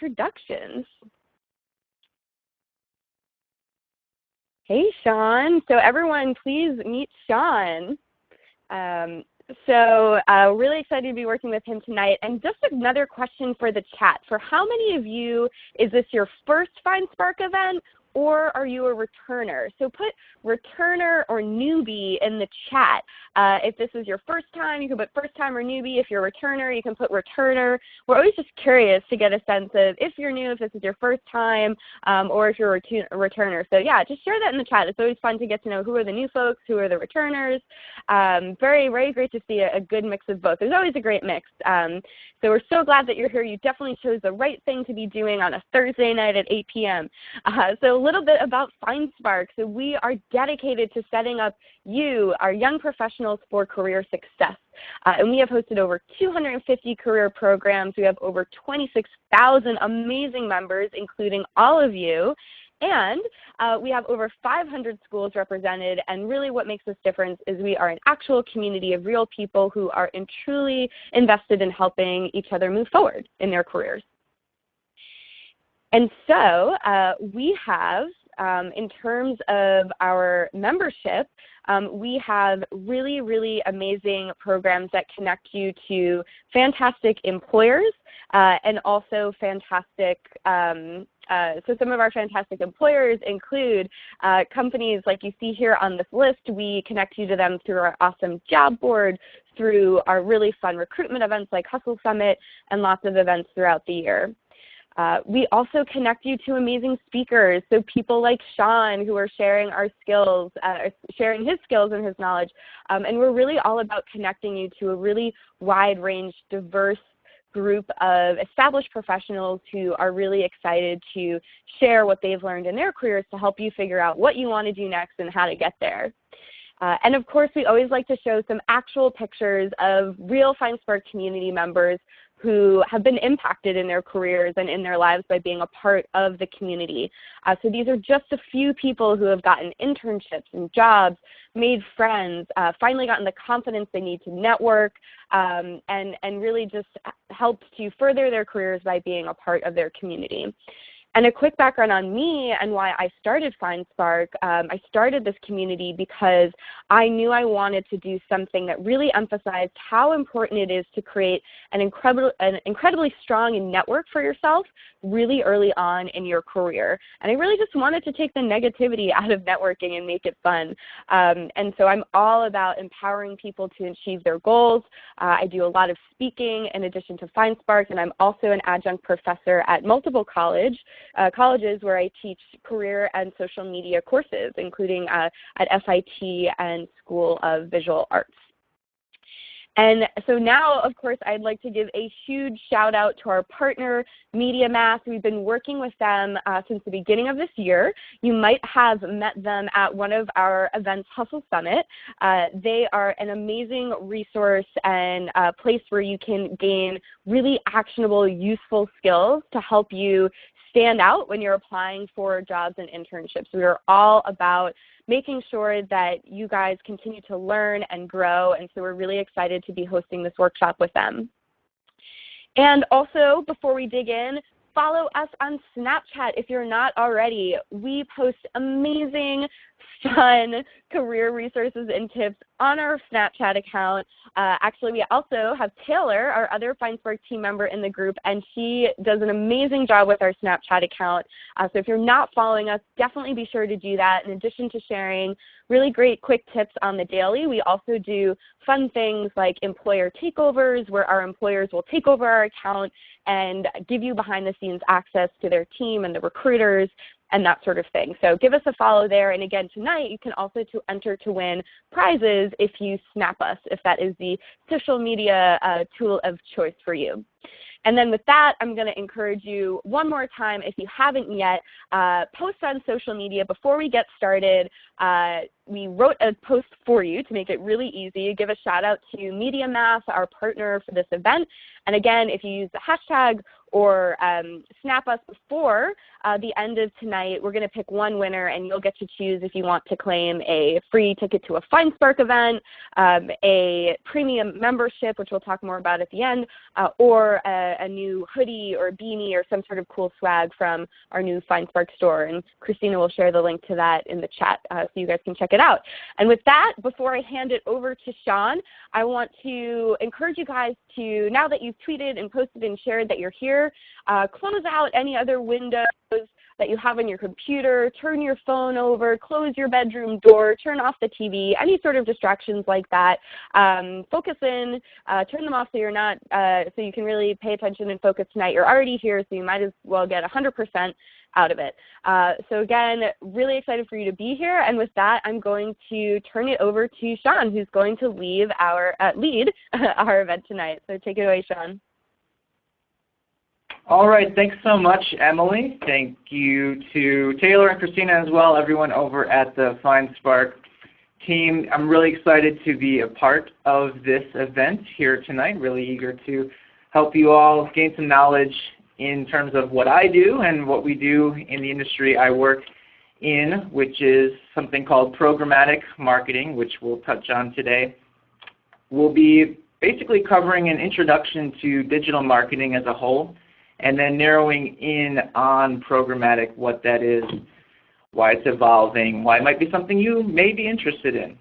introductions. Hey, Sean. So everyone, please meet Sean. Really excited to be working with him tonight. And just another question for the chat. For how many of you is this your first FindSpark event, or are you a returner? So put returner or newbie in the chat. If this is your first time, you can put first time or newbie. If you're a returner, you can put returner. We're always just curious to get a sense of if you're new, if this is your first time, or if you're a returner. So yeah, just share that in the chat. It's always fun to get to know who are the new folks, who are the returners. Very, very great to see a good mix of both. There's always a great mix. So we're so glad that you're here. You definitely chose the right thing to be doing on a Thursday night at 8 p.m. So a little bit about FindSpark. So we are dedicated to setting up you, our young professionals, for career success. And we have hosted over 250 career programs. We have over 26,000 amazing members, including all of you. And we have over 500 schools represented, and really what makes this difference is we are an actual community of real people who are truly invested in helping each other move forward in their careers. And so we have, in terms of our membership, we have really, really amazing programs that connect you to fantastic employers and also fantastic so some of our fantastic employers include companies like you see here on this list. We connect you to them through our awesome job board, through our really fun recruitment events like Hustle Summit, and lots of events throughout the year. We also connect you to amazing speakers, so people like Sean who are sharing our skills, sharing his skills and his knowledge. And we're really all about connecting you to a really wide range, diverse group of established professionals who are really excited to share what they've learned in their careers to help you figure out what you want to do next and how to get there. And of course, we always like to show some actual pictures of real FindSpark community members who have been impacted in their careers and in their lives by being a part of the community. So these are just a few people who have gotten internships and jobs, made friends, finally gotten the confidence they need to network, and really just helped to further their careers by being a part of their community. And a quick background on me and why I started FindSpark. I started this community because I knew I wanted to do something that really emphasized how important it is to create an incredibly strong network for yourself really early on in your career. And I really just wanted to take the negativity out of networking and make it fun. And so I'm all about empowering people to achieve their goals. I do a lot of speaking in addition to FindSpark, and I'm also an adjunct professor at multiple colleges where I teach career and social media courses, including at FIT and School of Visual Arts. And so now, of course, I'd like to give a huge shout out to our partner, MediaMath. We've been working with them since the beginning of this year. You might have met them at one of our events, Hustle Summit. They are an amazing resource and a place where you can gain really actionable, useful skills to help you stand out when you're applying for jobs and internships. We are all about making sure that you guys continue to learn and grow, and so we're really excited to be hosting this workshop with them. And also, before we dig in, follow us on Snapchat if you're not already. We post amazing, fun career resources and tips on our Snapchat account. Actually, we also have Taylor, our other FindSpark team member in the group, and she does an amazing job with our Snapchat account. So if you're not following us, definitely be sure to do that. In addition to sharing really great quick tips on the daily, we also do fun things like employer takeovers, where our employers will take over our account and give you behind the scenes access to their team and the recruiters and that sort of thing. So give us a follow there. And again, tonight you can also enter to win prizes if you snap us, if that is the social media tool of choice for you. And then with that, I'm going to encourage you one more time, if you haven't yet, post on social media. Before we get started, we wrote a post for you to make it really easy. Give a shout out to MediaMath, our partner for this event. And again, if you use the hashtag or snap us before the end of tonight, we're going to pick one winner, and you'll get to choose if you want to claim a free ticket to a FindSpark event, a premium membership, which we'll talk more about at the end, or a new hoodie or beanie or some sort of cool swag from our new FindSpark store. And Christina will share the link to that in the chat so you guys can check it out. And with that, before I hand it over to Sean, I want to encourage you guys to, now that you've tweeted and posted and shared that you're here, close out any other windows that you have on your computer, turn your phone over, close your bedroom door, turn off the TV, any sort of distractions like that. Focus in, turn them off so you're not, so you can really pay attention and focus tonight. You're already here, so you might as well get 100% out of it. So again, really excited for you to be here. And with that, I'm going to turn it over to Sean, who's going to lead our event tonight. So take it away, Sean. All right, thanks so much, Emily. Thank you to Taylor and Christina as well, everyone over at the FindSpark team. I'm really excited to be a part of this event here tonight, really eager to help you all gain some knowledge in terms of what I do and what we do in the industry I work in, which is something called programmatic marketing, which we'll touch on today. We'll be basically covering an introduction to digital marketing as a whole, and then narrowing in on programmatic, what that is, why it's evolving, why it might be something you may be interested in.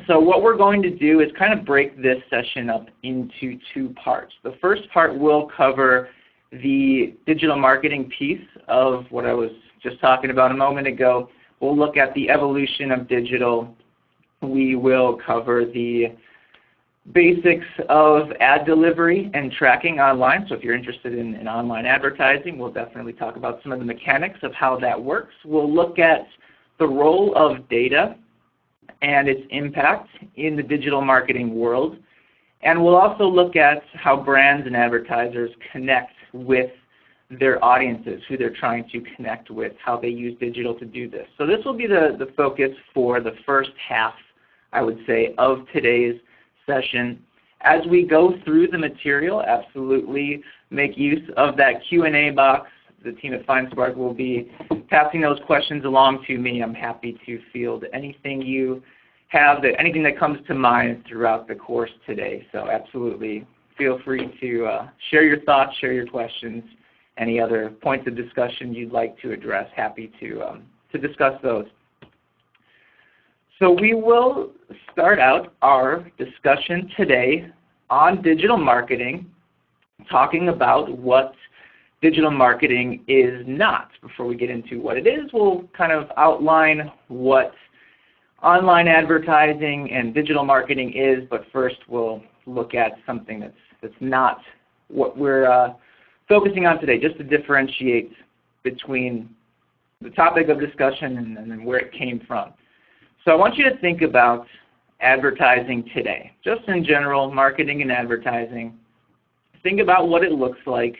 So what we're going to do is kind of break this session up into two parts. The first part will cover the digital marketing piece of what I was just talking about a moment ago. We'll look at the evolution of digital. We will cover the basics of ad delivery and tracking online. So if you're interested in online advertising, we'll definitely talk about some of the mechanics of how that works. We'll look at the role of data and its impact in the digital marketing world. And we'll also look at how brands and advertisers connect with their audiences, who they're trying to connect with, how they use digital to do this. So this will be the focus for the first half, I would say, of today's session. As we go through the material, absolutely make use of that Q&A box. The team at FindSpark will be passing those questions along to me. I'm happy to field anything you have, anything that comes to mind throughout the course today. So absolutely feel free to share your thoughts, share your questions, any other points of discussion you'd like to address. Happy to discuss those. So we will start out our discussion today on digital marketing, talking about what digital marketing is not. Before we get into what it is, we'll kind of outline what online advertising and digital marketing is, but first we'll look at something that's not what we're focusing on today, just to differentiate between the topic of discussion and then where it came from. So I want you to think about advertising today, just in general, marketing and advertising. Think about what it looks like,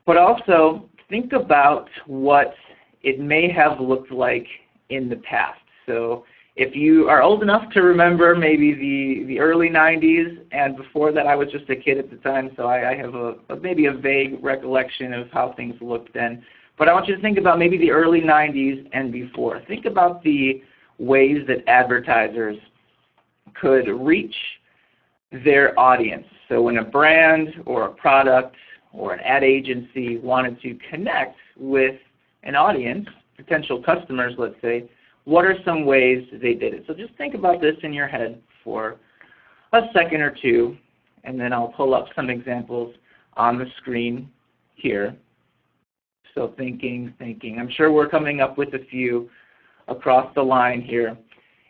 but also think about what it may have looked like in the past. So if you are old enough to remember maybe the early 90s, and before that I was just a kid at the time, so I have maybe a vague recollection of how things looked then. But I want you to think about maybe the early 90s and before. Think about the ways that advertisers could reach their audience. So when a brand or a product or an ad agency wanted to connect with an audience, potential customers, let's say, what are some ways they did it? So just think about this in your head for a second or two, and then I'll pull up some examples on the screen here. So thinking. I'm sure we're coming up with a few across the line here.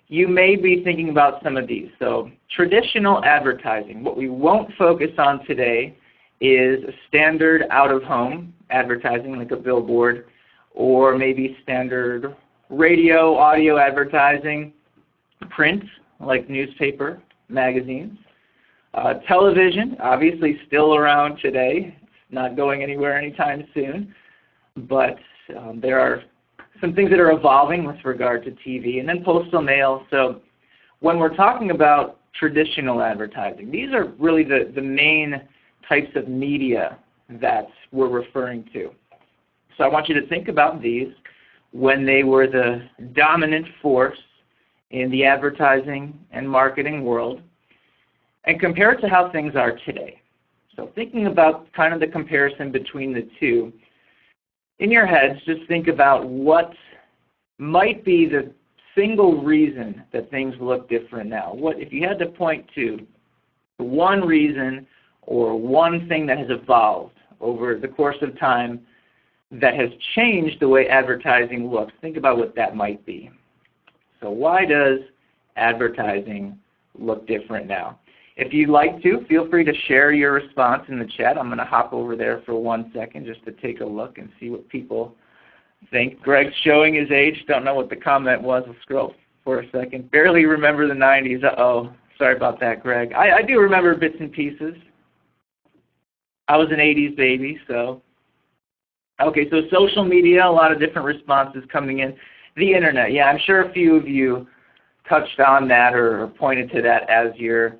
You may be thinking about some of these. So traditional advertising. What we won't focus on today is standard out-of-home advertising like a billboard, or maybe standard radio, audio advertising, print like newspaper, magazines, television, obviously still around today. It's not going anywhere anytime soon, but there are some things that are evolving with regard to TV, and then postal mail. So when we're talking about traditional advertising, these are really the main types of media that we're referring to. So I want you to think about these when they were the dominant force in the advertising and marketing world, and compare it to how things are today. So thinking about kind of the comparison between the two, in your heads, just think about what might be the single reason that things look different now. What, if you had to point to one reason or one thing that has evolved over the course of time that has changed the way advertising looks, think about what that might be. So why does advertising look different now? If you'd like to, feel free to share your response in the chat. I'm going to hop over there for 1 second just to take a look and see what people think. Greg's showing his age. Don't know what the comment was. I'll scroll for a second. Barely remember the 90s. Uh-oh. Sorry about that, Greg. I do remember bits and pieces. I was an 80s baby, so. Okay, so social media, a lot of different responses coming in. The internet, yeah, I'm sure a few of you touched on that or pointed to that as your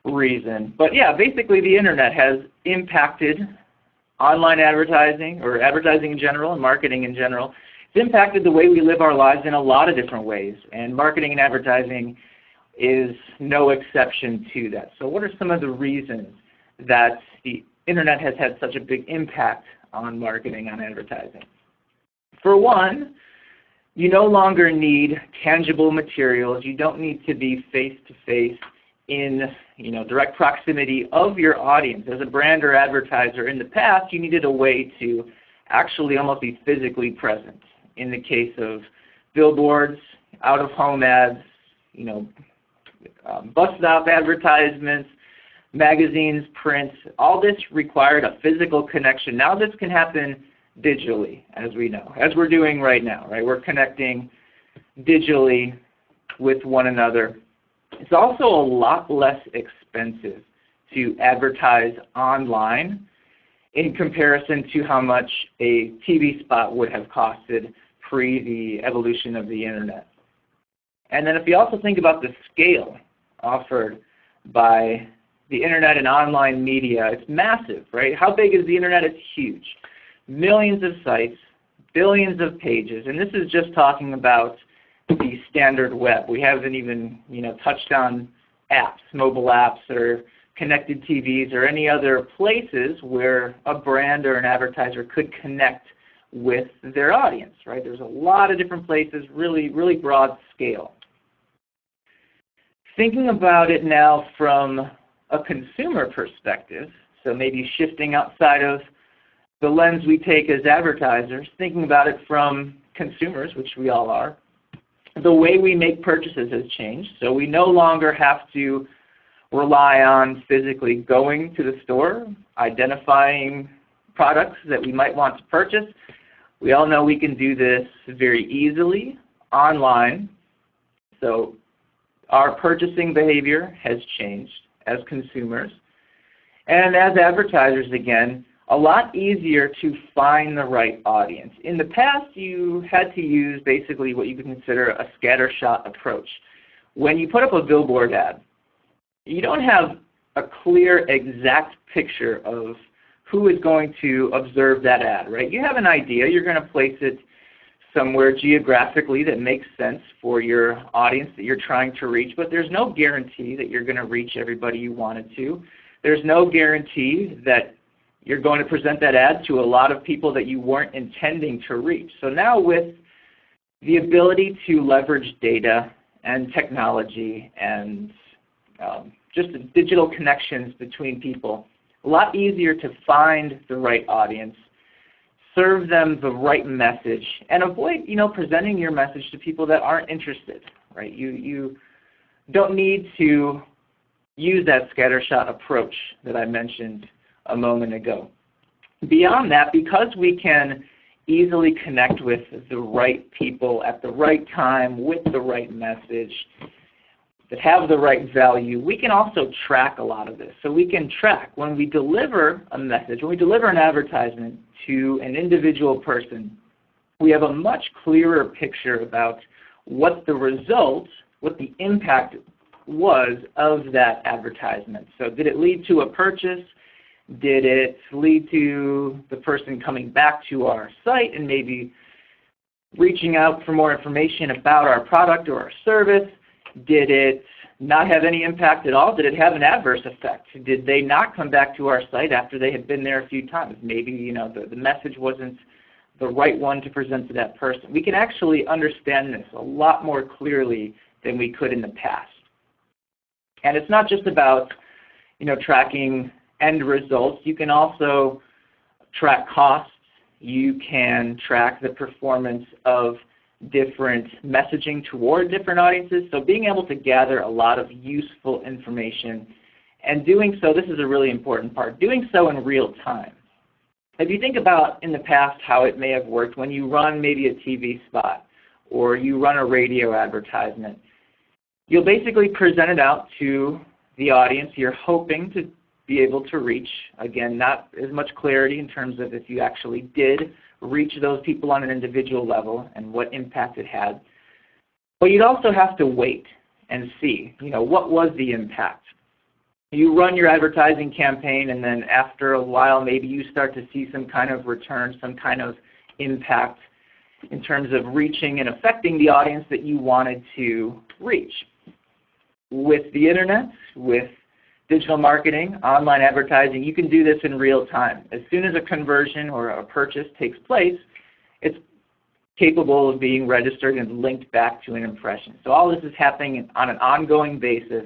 reason. But yeah, basically the internet has impacted online advertising, or advertising in general and marketing in general. It's impacted the way we live our lives in a lot of different ways, and marketing and advertising is no exception to that. So what are some of the reasons that the internet has had such a big impact on marketing, on advertising? For one, you no longer need tangible materials. You don't need to be face-to-face in direct proximity of your audience. As a brand or advertiser in the past, you needed a way to actually almost be physically present. In the case of billboards, out-of-home ads, bus stop advertisements, magazines, print, all this required a physical connection. Now this can happen digitally, as we know, as we're doing right now, right? We're connecting digitally with one another. It's also a lot less expensive to advertise online in comparison to how much a TV spot would have costed pre the evolution of the internet. And then if you also think about the scale offered by the internet and online media, it's massive, right? How big is the internet? It's huge. Millions of sites, billions of pages, and this is just talking about the standard web. We haven't even touched on apps, mobile apps, or connected TVs, or any other places where a brand or an advertiser could connect with their audience, right? There's a lot of different places, really, really broad scale. Thinking about it now from a consumer perspective, so maybe shifting outside of the lens we take as advertisers, thinking about it from consumers, which we all are, the way we make purchases has changed. So we no longer have to rely on physically going to the store, identifying products that we might want to purchase. We all know we can do this very easily online. So our purchasing behavior has changed as consumers. And as advertisers, again, a lot easier to find the right audience. In the past, you had to use basically what you could consider a scattershot approach. When you put up a billboard ad, you don't have a clear, exact picture of who is going to observe that ad, right? You have an idea. You're going to place it somewhere geographically that makes sense for your audience that you're trying to reach, but there's no guarantee that you're going to reach everybody you wanted to. There's no guarantee that you're going to present that ad to a lot of people that you weren't intending to reach. So now with the ability to leverage data and technology and just digital connections between people, a lot easier to find the right audience, serve them the right message, and avoid presenting your message to people that aren't interested. Right? You don't need to use that scattershot approach that I mentioned a moment ago. Beyond that, because we can easily connect with the right people at the right time with the right message that have the right value, we can also track a lot of this. So we can track when we deliver a message, when we deliver an advertisement to an individual person, we have a much clearer picture about what the result, what the impact was of that advertisement. So did it lead to a purchase? Did it lead to the person coming back to our site and maybe reaching out for more information about our product or our service? Did it not have any impact at all? Did it have an adverse effect? Did they not come back to our site after they had been there a few times? Maybe the message wasn't the right one to present to that person. We can actually understand this a lot more clearly than we could in the past. And it's not just about tracking end results. You can also track costs. You can track the performance of different messaging toward different audiences. So being able to gather a lot of useful information, and doing so, this is a really important part, doing so in real time. If you think about in the past how it may have worked when you run maybe a TV spot or you run a radio advertisement, you'll basically present it out to the audience you're hoping to be able to reach. Again, not as much clarity in terms of if you actually did reach those people on an individual level and what impact it had. But you'd also have to wait and see, what was the impact. You run your advertising campaign, and then after a while maybe you start to see some kind of return, some kind of impact in terms of reaching and affecting the audience that you wanted to reach. With the internet, with digital marketing, online advertising, you can do this in real time. As soon as a conversion or a purchase takes place, it's capable of being registered and linked back to an impression. So all this is happening on an ongoing basis,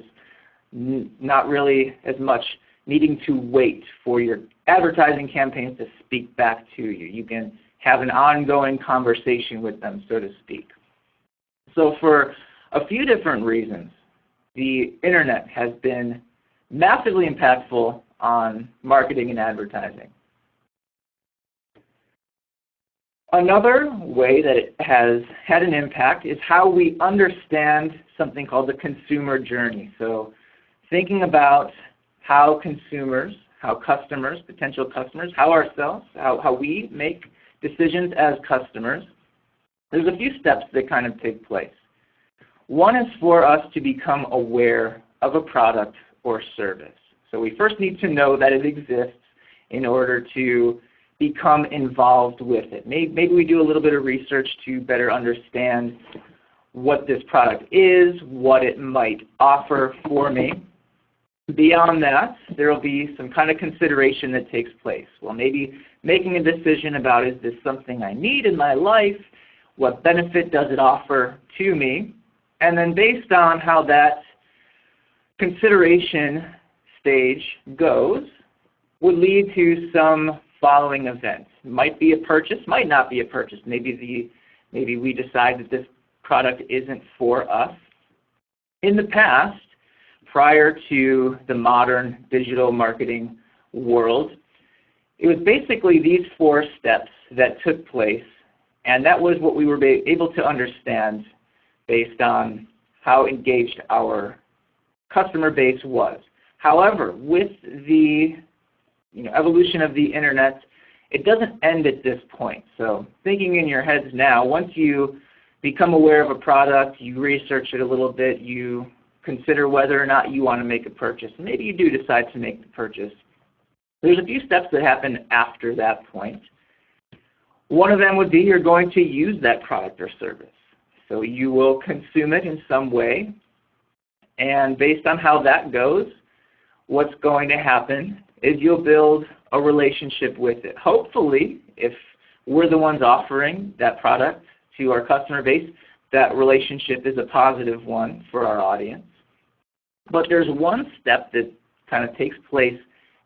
not really as much needing to wait for your advertising campaigns to speak back to you. You can have an ongoing conversation with them, so to speak. So for a few different reasons, the internet has been massively impactful on marketing and advertising. Another way that it has had an impact is how we understand something called the consumer journey. So thinking about how consumers, how customers, potential customers, how ourselves, how we make decisions as customers, there's a few steps that kind of take place. One is for us to become aware of a product or service. So we first need to know that it exists in order to become involved with it. Maybe we do a little bit of research to better understand what this product is, what it might offer for me. Beyond that, there will be some kind of consideration that takes place. Well, maybe making a decision about, is this something I need in my life? What benefit does it offer to me? And then based on how that consideration stage goes, would lead to some following events. Might be a purchase, might not be a purchase. Maybe we decide that this product isn't for us. In the past, prior to the modern digital marketing world, it was basically these 4 steps that took place, and that was what we were able to understand based on how engaged our customer base was. However, with the evolution of the internet, it doesn't end at this point. So thinking in your heads now, once you become aware of a product, you research it a little bit, you consider whether or not you want to make a purchase. Maybe you do decide to make the purchase. There's a few steps that happen after that point. One of them would be you're going to use that product or service. So you will consume it in some way, and based on how that goes, what's going to happen is you'll build a relationship with it. Hopefully, if we're the ones offering that product to our customer base, that relationship is a positive one for our audience. But there's one step that kind of takes place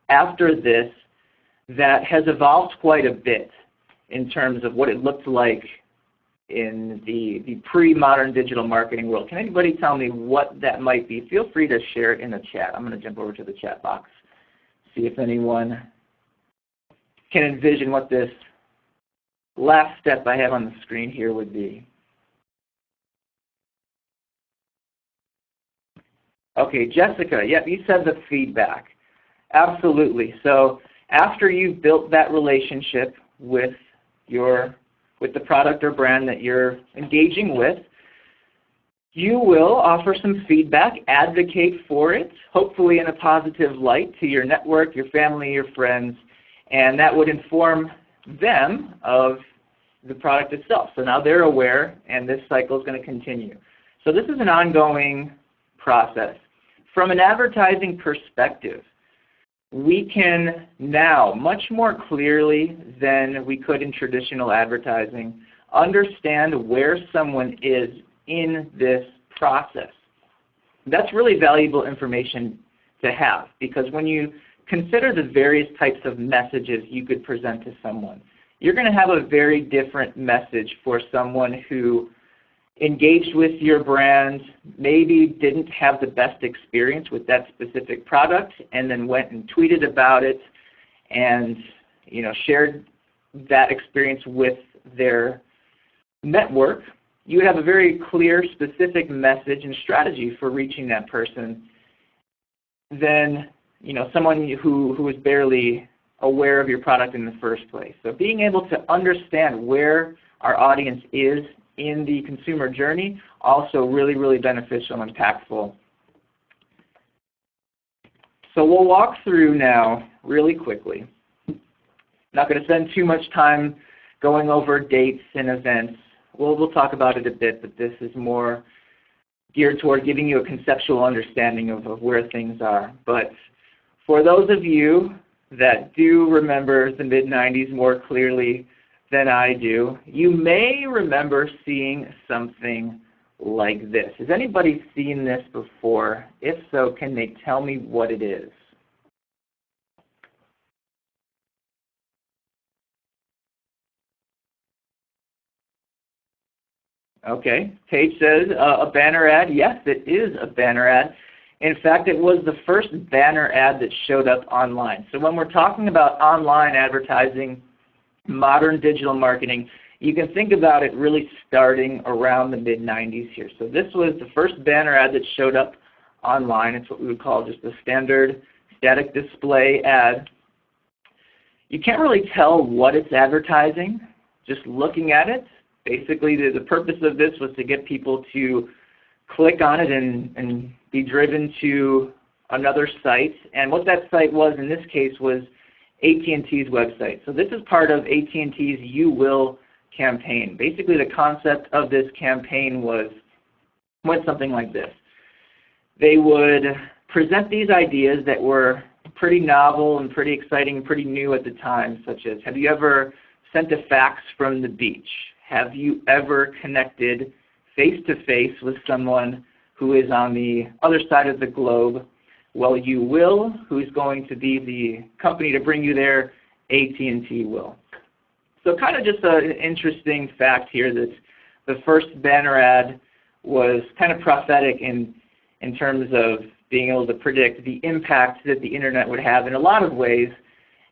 after this that has evolved quite a bit in terms of what it looked like in the pre-modern digital marketing world. Can anybody tell me what that might be? Feel free to share it in the chat. I'm going to jump over to the chat box, see if anyone can envision what this last step I have on the screen here would be. Okay, Jessica, yep, you said the feedback. Absolutely. So after you've built that relationship with the product or brand that you're engaging with, You will offer some feedback, advocate for it, hopefully in a positive light to your network, your family, your friends, and that would inform them of the product itself. So now they're aware, and this cycle is going to continue. So this is an ongoing process. From an advertising perspective, we can now, much more clearly than we could in traditional advertising, understand where someone is in this process. That's really valuable information to have, because when you consider the various types of messages you could present to someone, you're going to have a very different message for someone who engaged with your brand, maybe didn't have the best experience with that specific product, and then went and tweeted about it and shared that experience with their network. You would have a very clear, specific message and strategy for reaching that person than someone who was barely aware of your product in the first place. So being able to understand where our audience is in the consumer journey, also really, really beneficial and impactful. So we'll walk through now really quickly. Not going to spend too much time going over dates and events. We'll talk about it a bit, but this is more geared toward giving you a conceptual understanding of where things are. But for those of you that do remember the mid-90s more clearly than I do, you may remember seeing something like this. Has anybody seen this before? If so, can they tell me what it is? Okay, Paige says a banner ad. Yes, it is a banner ad. In fact, it was the first banner ad that showed up online. So when we're talking about online advertising, modern digital marketing, you can think about it really starting around the mid-90s here. So this was the first banner ad that showed up online. It's what we would call just a standard static display ad. You can't really tell what it's advertising just looking at it. Basically, the purpose of this was to get people to click on it and be driven to another site. And what that site was in this case was AT&T's website. So this is part of AT&T's You Will campaign. Basically, the concept of this campaign went something like this. They would present these ideas that were pretty novel and pretty exciting and pretty new at the time, such as, have you ever sent a fax from the beach? Have you ever connected face-to-face with someone who is on the other side of the globe? Well, you will. Who's going to be the company to bring you there? AT&T will. So kind of just an interesting fact here that the first banner ad was kind of prophetic in terms of being able to predict the impact that the internet would have in a lot of ways.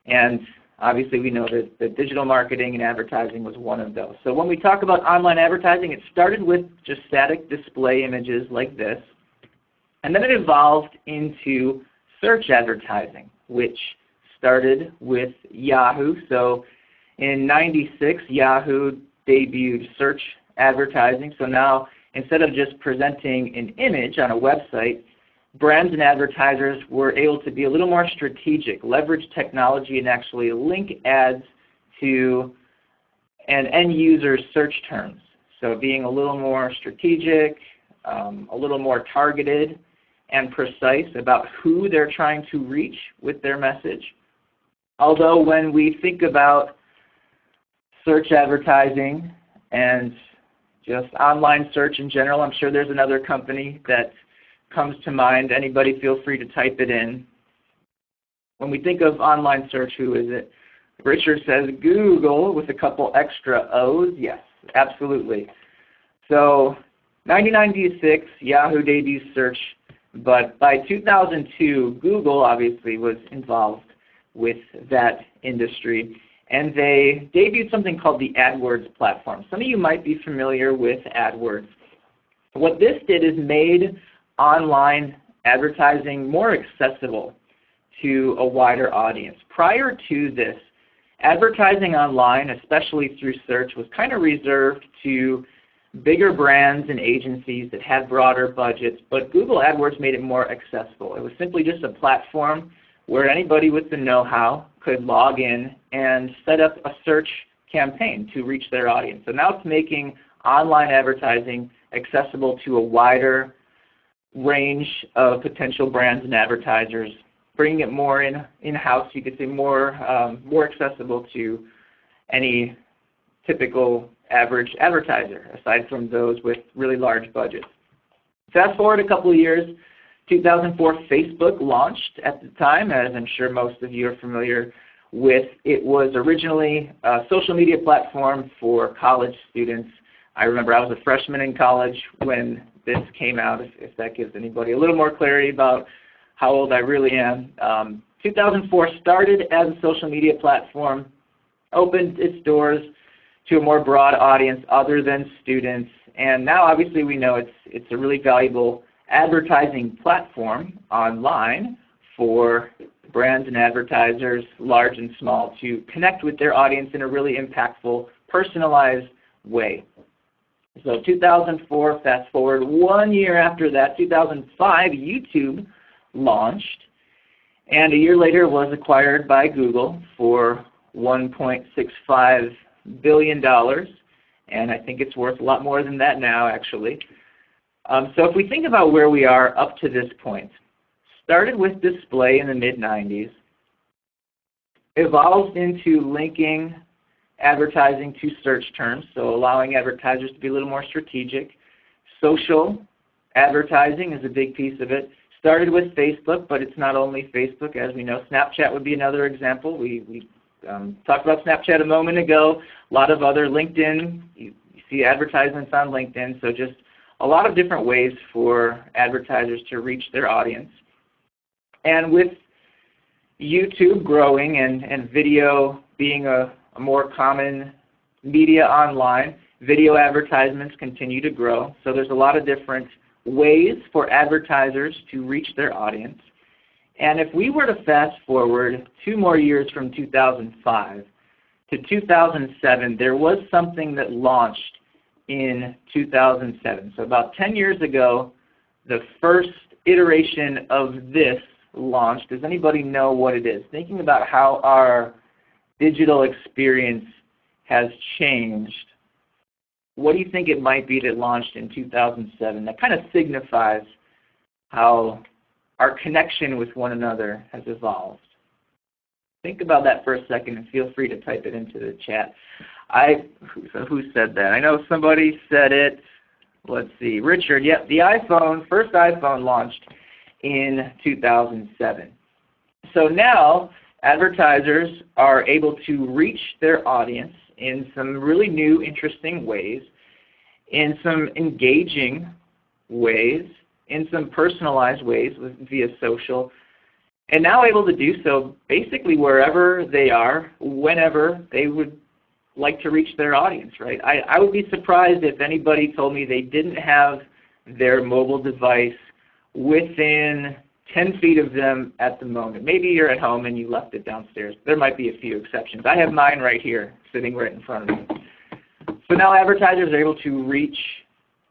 And obviously we know that digital marketing and advertising was one of those. So when we talk about online advertising, it started with just static display images like this. And then it evolved into search advertising, which started with Yahoo. So in '96, Yahoo debuted search advertising. So now instead of just presenting an image on a website, brands and advertisers were able to be a little more strategic, leverage technology, and actually link ads to an end user's search terms. So being a little more strategic, a little more targeted and precise about who they're trying to reach with their message. Although when we think about search advertising and just online search in general, I'm sure there's another company that comes to mind. Anybody feel free to type it in. When we think of online search, who is it? Richard says Google with a couple extra O's. Yes, absolutely. So 1996, Yahoo debuted search, but by 2002, Google obviously was involved with that industry, and they debuted something called the AdWords platform. Some of you might be familiar with AdWords. What this did is made online advertising more accessible to a wider audience. Prior to this, advertising online, especially through search, was kind of reserved to bigger brands and agencies that had broader budgets, but Google AdWords made it more accessible. It was simply just a platform where anybody with the know-how could log in and set up a search campaign to reach their audience. So now it's making online advertising accessible to a wider range of potential brands and advertisers, bringing it more in-house, you could say more accessible to any typical average advertiser, aside from those with really large budgets. Fast forward a couple of years, 2004 Facebook launched at the time, as I'm sure most of you are familiar with. It was originally a social media platform for college students. I remember I was a freshman in college when this came out, if that gives anybody a little more clarity about how old I really am. 2004 started as a social media platform, opened its doors to a more broad audience other than students, and now obviously we know it's a really valuable advertising platform online for brands and advertisers, large and small, to connect with their audience in a really impactful, personalized way. So 2004, fast forward 1 year after that, 2005, YouTube launched, and a year later was acquired by Google for $1.65 billion, and I think it's worth a lot more than that now, actually. So if we think about where we are up to this point, started with display in the mid-90s, evolved into linking advertising to search terms, so allowing advertisers to be a little more strategic. Social advertising is a big piece of it. Started with Facebook, but it's not only Facebook, as we know. Snapchat would be another example. We talked about Snapchat a moment ago. A lot of other LinkedIn, you see advertisements on LinkedIn, so just a lot of different ways for advertisers to reach their audience. And with YouTube growing and video being a more common media online, video advertisements continue to grow. So there's a lot of different ways for advertisers to reach their audience. And if we were to fast forward 2 more years from 2005 to 2007, there was something that launched in 2007. So about 10 years ago, the first iteration of this launched. Does anybody know what it is? Thinking about how our digital experience has changed, what do you think it might be that launched in 2007 that kind of signifies how our connection with one another has evolved? Think about that for a second and feel free to type it into the chat. Who said that? I know somebody said it. Let's see. Richard, yep, the first iPhone launched in 2007. So now advertisers are able to reach their audience in some really new, interesting ways, in some engaging ways, in some personalized ways via social, and now able to do so basically wherever they are, whenever they would like to reach their audience, right? I would be surprised if anybody told me they didn't have their mobile device within 10 feet of them at the moment. Maybe you're at home and you left it downstairs. There might be a few exceptions. I have mine right here, sitting right in front of me. So now advertisers are able to reach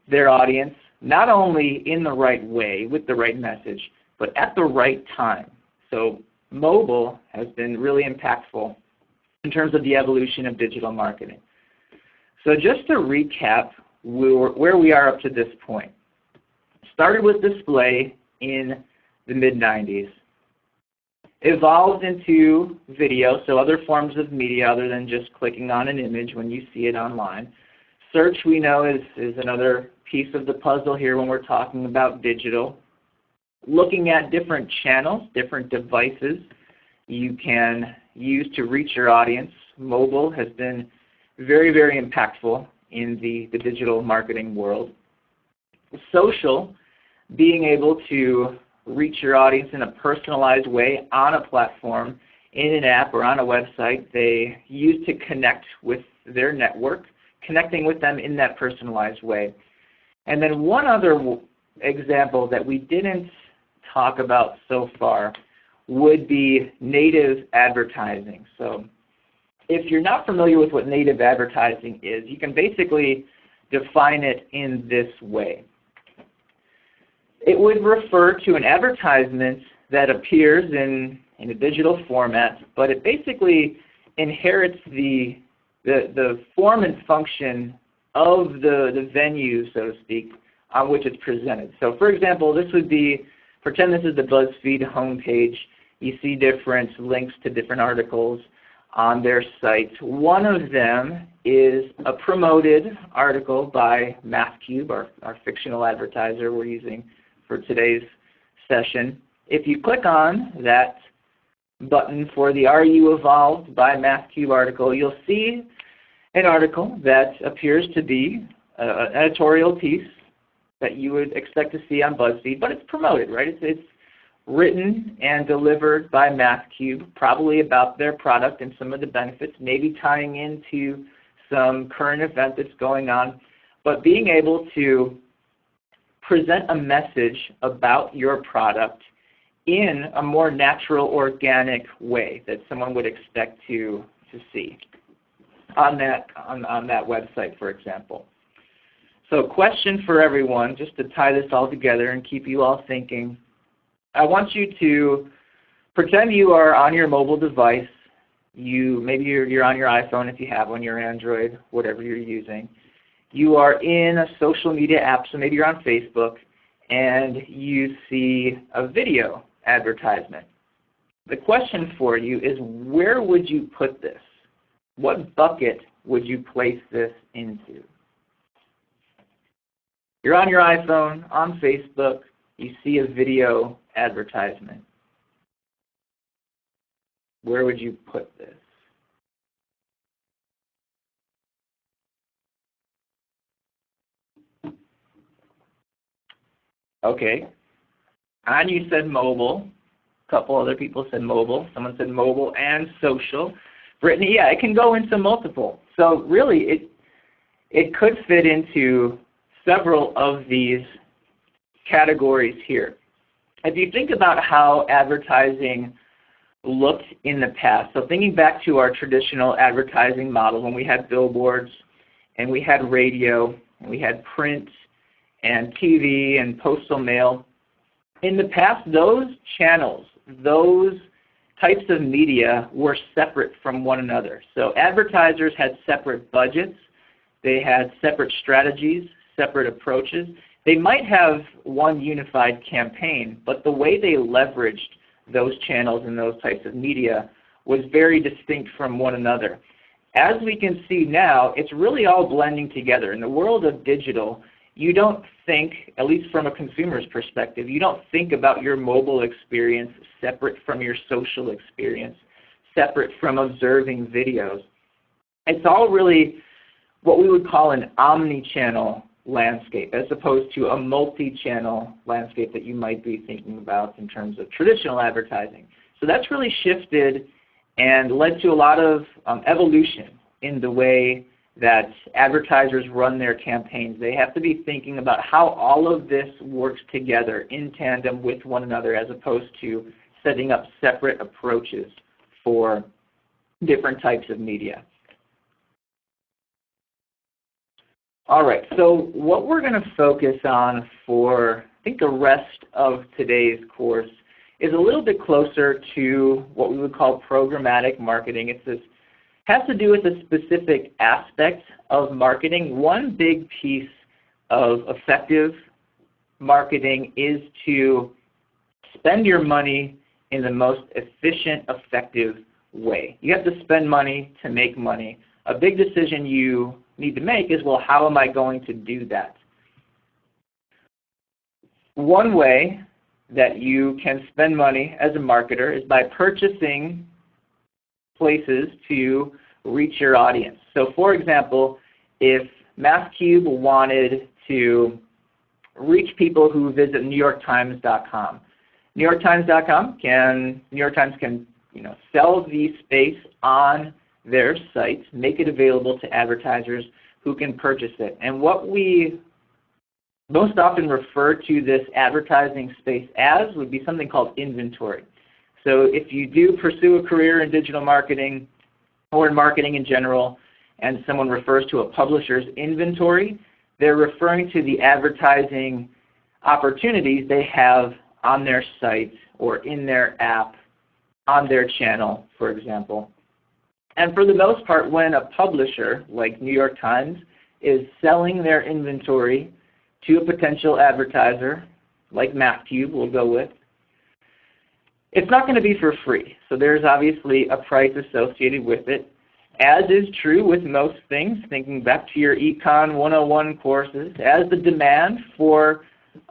their audience not only in the right way, with the right message, but at the right time. So mobile has been really impactful in terms of the evolution of digital marketing. So just to recap where we are up to this point. Started with display in the mid-90s. Evolved into video, so other forms of media other than just clicking on an image when you see it online. Search, we know, is another piece of the puzzle here when we're talking about digital. Looking at different channels, different devices you can use to reach your audience. Mobile has been very, very impactful in the digital marketing world. Social, being able to reach your audience in a personalized way on a platform, in an app or on a website they use to connect with their network, connecting with them in that personalized way. And then one other example that we didn't talk about so far would be native advertising. So if you're not familiar with what native advertising is, you can basically define it in this way. It would refer to an advertisement that appears in a digital format, but it basically inherits the form and function of the venue, so to speak, on which it's presented. So for example, this would be, pretend this is the BuzzFeed homepage. You see different links to different articles on their site. One of them is a promoted article by MathCube, our fictional advertiser we're using for today's session. If you click on that button for the Are You Evolved by MathCube article, you'll see an article that appears to be an editorial piece that you would expect to see on BuzzFeed, but it's promoted, right? It's written and delivered by MathCube, probably about their product and some of the benefits, maybe tying into some current event that's going on, but being able to present a message about your product in a more natural, organic way that someone would expect to see on that website, for example. So question for everyone, just to tie this all together and keep you all thinking. I want you to pretend you are on your mobile device. Maybe you're on your iPhone if you have one, your Android, whatever you're using. You are in a social media app, so maybe you're on Facebook, and you see a video advertisement. The question for you is, where would you put this? What bucket would you place this into? You're on your iPhone, on Facebook, you see a video advertisement. Where would you put this? Okay. And you said mobile. A couple other people said mobile. Someone said mobile and social. Brittany, yeah, it can go into multiple. So really, it could fit into several of these categories here. If you think about how advertising looked in the past, so thinking back to our traditional advertising model when we had billboards and we had radio and we had print and TV and postal mail, in the past those channels, those types of media were separate from one another. So advertisers had separate budgets, they had separate strategies, separate approaches. They might have one unified campaign, but the way they leveraged those channels and those types of media was very distinct from one another. As we can see now, it's really all blending together. In the world of digital, you don't think, at least from a consumer's perspective, you don't think about your mobile experience separate from your social experience, separate from observing videos. It's all really what we would call an omni-channel landscape as opposed to a multi-channel landscape that you might be thinking about in terms of traditional advertising. So that's really shifted and led to a lot of evolution in the way that advertisers run their campaigns. They have to be thinking about how all of this works together in tandem with one another as opposed to setting up separate approaches for different types of media. All right, so what we're going to focus on for, I think, the rest of today's course is a little bit closer to what we would call programmatic marketing. It has to do with a specific aspect of marketing. One big piece of effective marketing is to spend your money in the most efficient, effective way. You have to spend money to make money. A big decision you need to make is, well, how am I going to do that? One way that you can spend money as a marketer is by purchasing places to reach your audience. So for example, if MathCube wanted to reach people who visit NewYorkTimes.com, NewYorkTimes.com can sell the space on their site, make it available to advertisers who can purchase it. And what we most often refer to this advertising space as would be something called inventory. So if you do pursue a career in digital marketing or in marketing in general, and someone refers to a publisher's inventory, they're referring to the advertising opportunities they have on their site or in their app, on their channel, for example. And for the most part, when a publisher like New York Times is selling their inventory to a potential advertiser, like MapCube we'll go with, it's not going to be for free. So there's obviously a price associated with it, as is true with most things, thinking back to your Econ 101 courses. As the demand for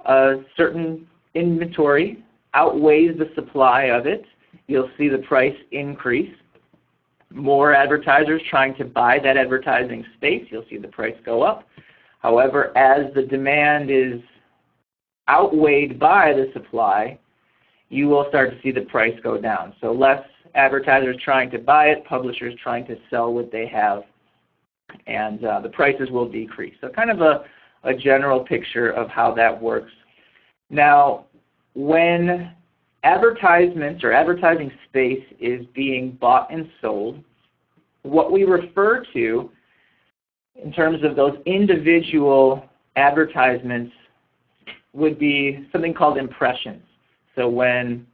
a certain inventory outweighs the supply of it, you'll see the price increase. More advertisers trying to buy that advertising space, you'll see the price go up. However, as the demand is outweighed by the supply, you will start to see the price go down. So less advertisers trying to buy it, publishers trying to sell what they have, and the prices will decrease. So kind of a general picture of how that works. Now, when advertisements or advertising space is being bought and sold, what we refer to in terms of those individual advertisements would be something called impressions. So when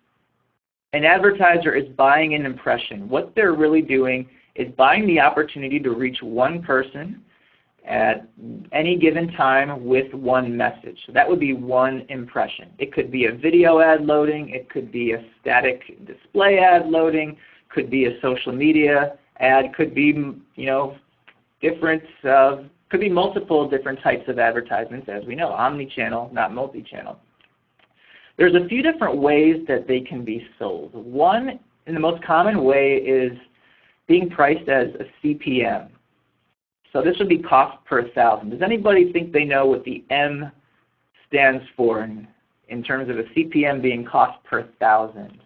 an advertiser is buying an impression, what they're really doing is buying the opportunity to reach one person at any given time with one message. So that would be one impression. It could be a video ad loading, it could be a static display ad loading, could be a social media ad, could be could be multiple different types of advertisements, as we know, omni-channel, not multi-channel. There's a few different ways that they can be sold. One, and the most common way, is being priced as a CPM. So this would be cost per thousand. Does anybody think they know what the M stands for in terms of a CPM being cost per thousand?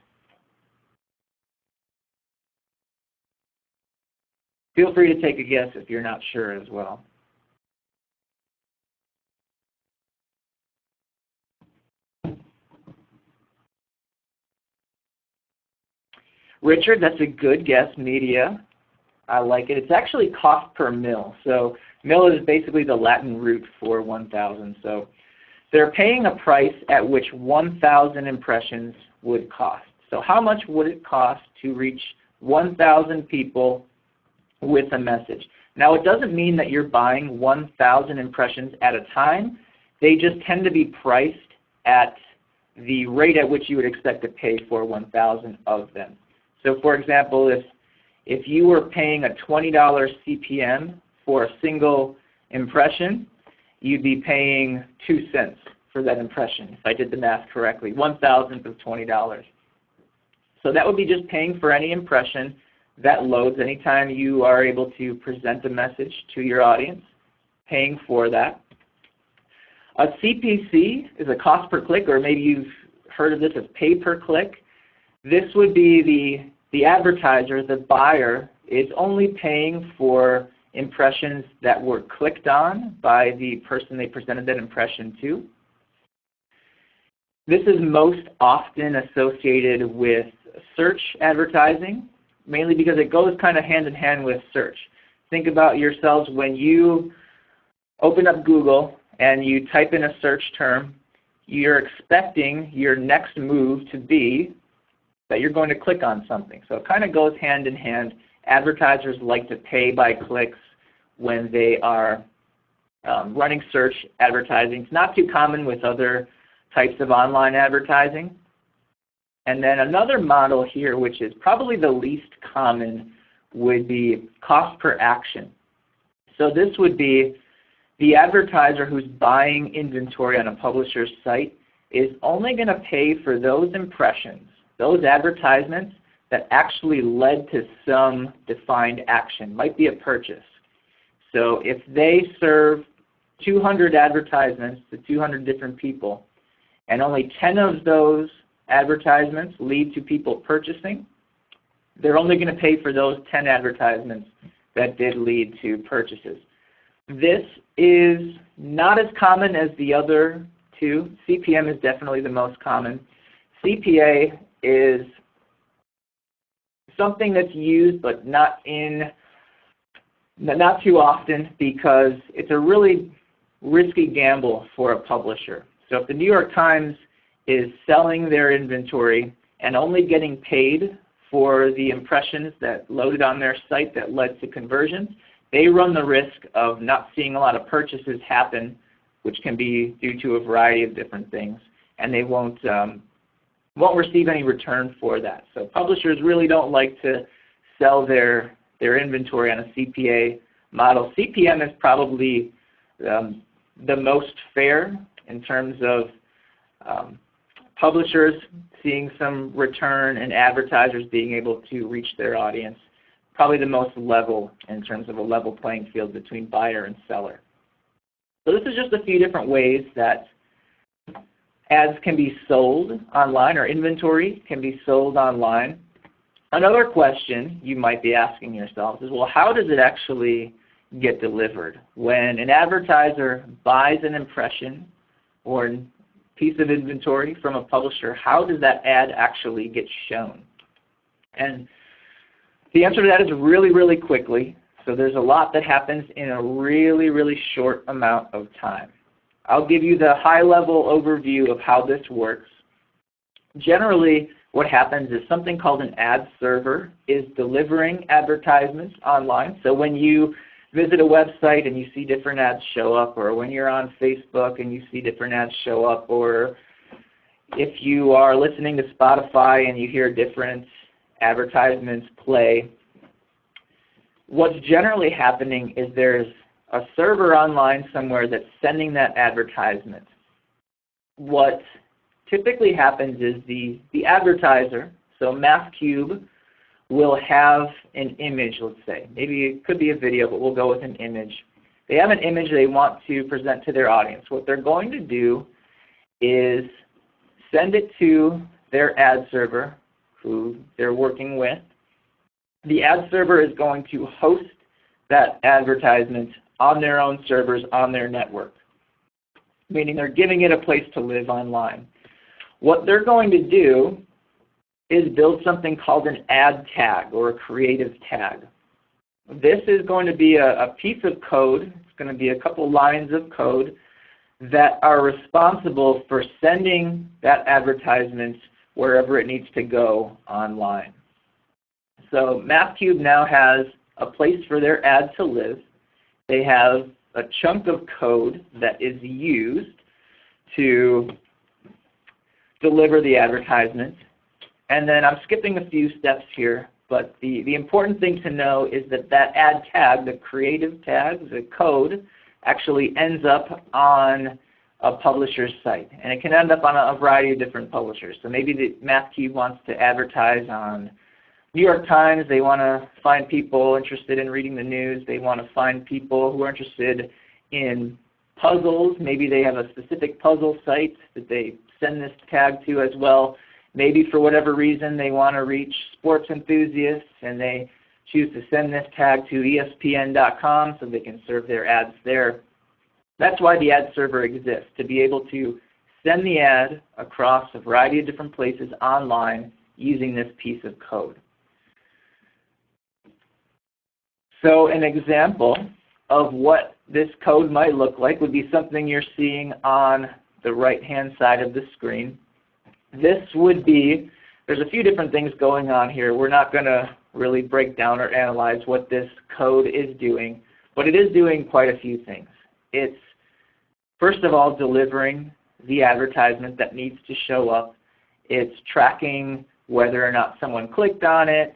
Feel free to take a guess if you're not sure as well. Richard, that's a good guess, media. I like it. It's actually cost per mil. So mil is basically the Latin root for 1,000. So they're paying a price at which 1,000 impressions would cost. So how much would it cost to reach 1,000 people with a message? Now, it doesn't mean that you're buying 1,000 impressions at a time. They just tend to be priced at the rate at which you would expect to pay for 1,000 of them. So for example, if you were paying a $20 CPM for a single impression, you'd be paying 2 cents for that impression, if I did the math correctly, 1,000th of $20. So that would be just paying for any impression that loads anytime you are able to present a message to your audience, paying for that. A CPC is a cost per click, or maybe you've heard of this as pay per click. This would be the advertiser, the buyer, is only paying for impressions that were clicked on by the person they presented that impression to. This is most often associated with search advertising, mainly because it goes kind of hand in hand with search. Think about yourselves when you open up Google and you type in a search term, you're expecting your next move to be that you're going to click on something. So it kind of goes hand in hand. Advertisers like to pay by clicks when they are running search advertising. It's not too common with other types of online advertising. And then another model here, which is probably the least common, would be cost per action. So this would be the advertiser who's buying inventory on a publisher's site is only going to pay for those impressions, those advertisements that actually led to some defined action, might be a purchase. So if they serve 200 advertisements to 200 different people, and only 10 of those advertisements lead to people purchasing, they're only going to pay for those 10 advertisements that did lead to purchases. This is not as common as the other two. CPM is definitely the most common. CPA is something that's used but not too often, because it's a really risky gamble for a publisher. So if the New York Times is selling their inventory and only getting paid for the impressions that loaded on their site that led to conversions, they run the risk of not seeing a lot of purchases happen, which can be due to a variety of different things, and they won't receive any return for that. So publishers really don't like to sell their inventory on a CPA model. CPM is probably the most fair in terms of publishers seeing some return and advertisers being able to reach their audience. Probably the most level in terms of a level playing field between buyer and seller. So this is just a few different ways that ads can be sold online, or inventory can be sold online. Another question you might be asking yourselves is, well, how does it actually get delivered? When an advertiser buys an impression or a piece of inventory from a publisher, how does that ad actually get shown? And the answer to that is really, really quickly. So there's a lot that happens in a really, really short amount of time. I'll give you the high-level overview of how this works. Generally, what happens is something called an ad server is delivering advertisements online. So when you visit a website and you see different ads show up, or when you're on Facebook and you see different ads show up, or if you are listening to Spotify and you hear different advertisements play, what's generally happening is there's a server online somewhere that's sending that advertisement. What typically happens is the advertiser, so MathCube, will have an image, let's say. Maybe it could be a video, but we'll go with an image. They have an image they want to present to their audience. What they're going to do is send it to their ad server, who they're working with. The ad server is going to host that advertisement on their own servers on their network, meaning they're giving it a place to live online. What they're going to do is build something called an ad tag, or a creative tag. This is going to be a piece of code. It's going to be a couple lines of code that are responsible for sending that advertisement wherever it needs to go online. So MathCube now has a place for their ad to live. They have a chunk of code that is used to deliver the advertisement. And then I'm skipping a few steps here, but the important thing to know is that that ad tag, the creative tag, the code, actually ends up on a publisher's site. And it can end up on a variety of different publishers. So maybe the MathCube wants to advertise on New York Times. They want to find people interested in reading the news. They want to find people who are interested in puzzles. Maybe they have a specific puzzle site that they send this tag to as well. Maybe for whatever reason they want to reach sports enthusiasts and they choose to send this tag to ESPN.com so they can serve their ads there. That's why the ad server exists, to be able to send the ad across a variety of different places online using this piece of code. So an example of what this code might look like would be something you're seeing on the right-hand side of the screen. This would be, there's a few different things going on here. We're not going to really break down or analyze what this code is doing, but it is doing quite a few things. It's, first of all, delivering the advertisement that needs to show up. It's tracking whether or not someone clicked on it.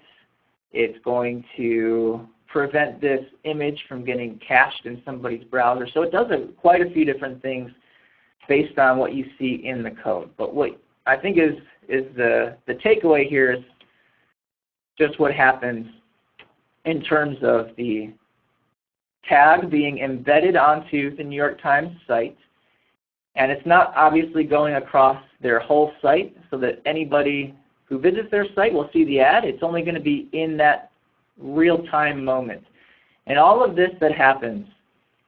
It's going to prevent this image from getting cached in somebody's browser. So it does quite a few different things based on what you see in the code. But what I think is the takeaway here is just what happens in terms of the tag being embedded onto the New York Times site. And it's not obviously going across their whole site so that anybody who visits their site will see the ad. It's only going to be in that real-time moment. And all of this that happens,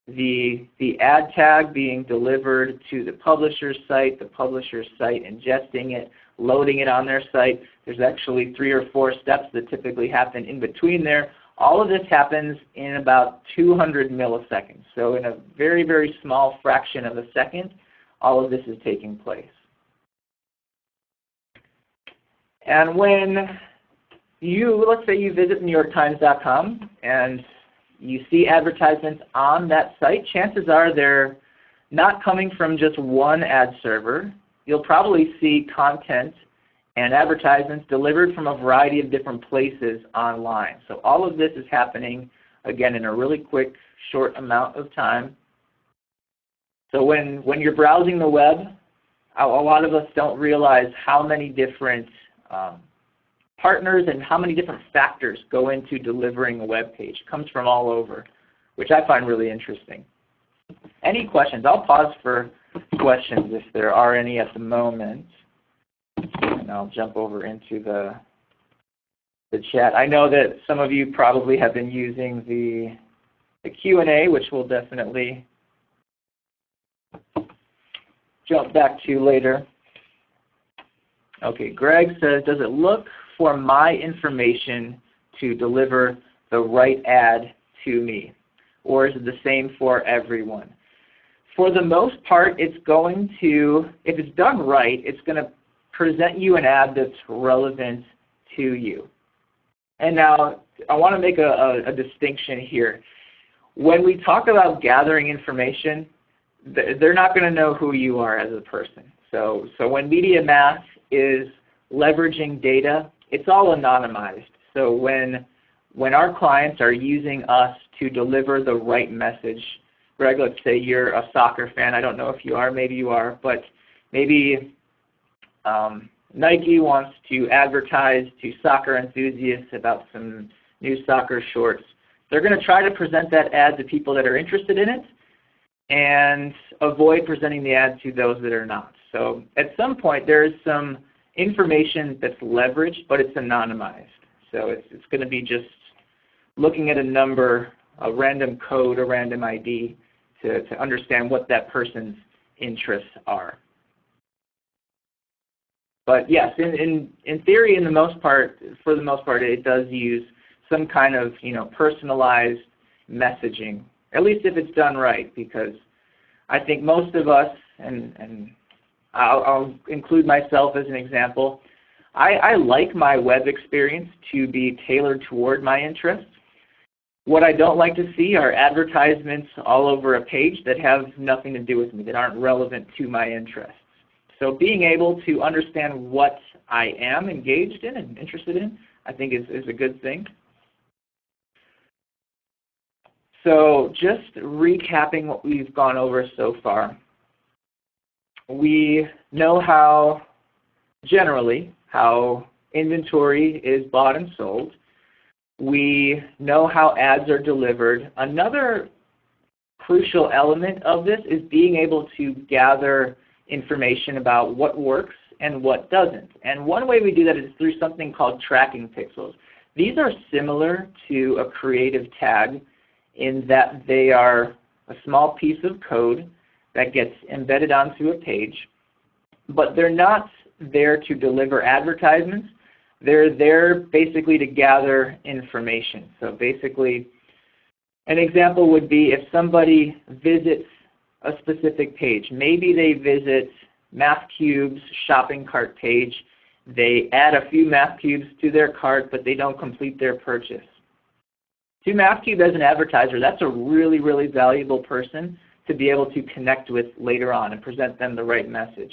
the ad tag being delivered to the publisher's site ingesting it, loading it on their site. There's actually 3 or 4 steps that typically happen in between there. All of this happens in about 200 milliseconds. So in a very, very small fraction of a second, all of this is taking place. And when you, let's say you visit NewYorkTimes.com and you see advertisements on that site, chances are they're not coming from just one ad server. You'll probably see content and advertisements delivered from a variety of different places online. So all of this is happening, again, in a really quick, short amount of time. So when you're browsing the web, a lot of us don't realize how many different partners and how many different factors go into delivering a web page. It comes from all over, which I find really interesting. Any questions? I'll pause for questions if there are any at the moment. And I'll jump over into the chat. I know that some of you probably have been using the Q&A, which we'll definitely jump back to later. Okay, Greg says, does it look for my information to deliver the right ad to me? Or is it the same for everyone? For the most part, it's going to, if it's done right, it's going to present you an ad that's relevant to you. And now I want to make a distinction here. When we talk about gathering information, they're not going to know who you are as a person. So when MediaMath is leveraging data, it's all anonymized. So when our clients are using us to deliver the right message, Greg, let's say you're a soccer fan. I don't know if you are, maybe you are, but maybe Nike wants to advertise to soccer enthusiasts about some new soccer shorts. They're going to try to present that ad to people that are interested in it and avoid presenting the ad to those that are not. So at some point there is some information that's leveraged, but it's anonymized. So it's going to be just looking at a number, a random code, a random ID to understand what that person's interests are. But yes, in theory, for the most part, it does use some kind of personalized messaging, at least if it's done right, because I think most of us, and I'll include myself as an example, I like my web experience to be tailored toward my interests. What I don't like to see are advertisements all over a page that have nothing to do with me, that aren't relevant to my interests. So being able to understand what I am engaged in and interested in, I think is a good thing. So just recapping what we've gone over so far. We know generally how inventory is bought and sold. We know how ads are delivered. Another crucial element of this is being able to gather information about what works and what doesn't. And one way we do that is through something called tracking pixels. These are similar to a creative tag in that they are a small piece of code that gets embedded onto a page, but they're not there to deliver advertisements. They're there basically to gather information. So basically, an example would be if somebody visits a specific page. Maybe they visit MathCube's shopping cart page. They add a few MathCubes to their cart, but they don't complete their purchase. To MathCube as an advertiser, that's a really, really valuable person to be able to connect with later on and present them the right message.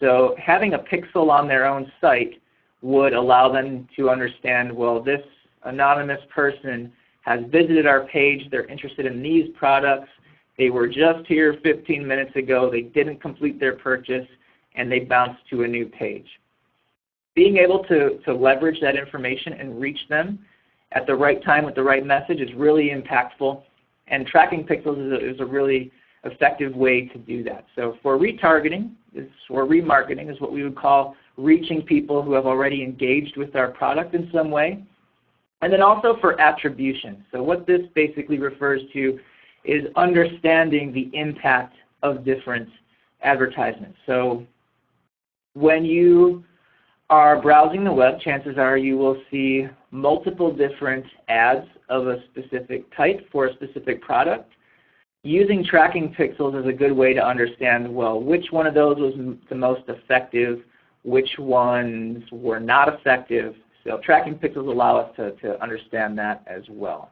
So having a pixel on their own site would allow them to understand, well, this anonymous person has visited our page, they're interested in these products, they were just here 15 minutes ago, they didn't complete their purchase, and they bounced to a new page. Being able to leverage that information and reach them at the right time with the right message is really impactful, and tracking pixels is a really effective way to do that. So for retargeting, or remarketing is what we would call reaching people who have already engaged with our product in some way. And then also for attribution. So what this basically refers to is understanding the impact of different advertisements. So when you are browsing the web, chances are you will see multiple different ads of a specific type for a specific product. Using tracking pixels is a good way to understand, well, which one of those was the most effective, which ones were not effective. So tracking pixels allow us to understand that as well.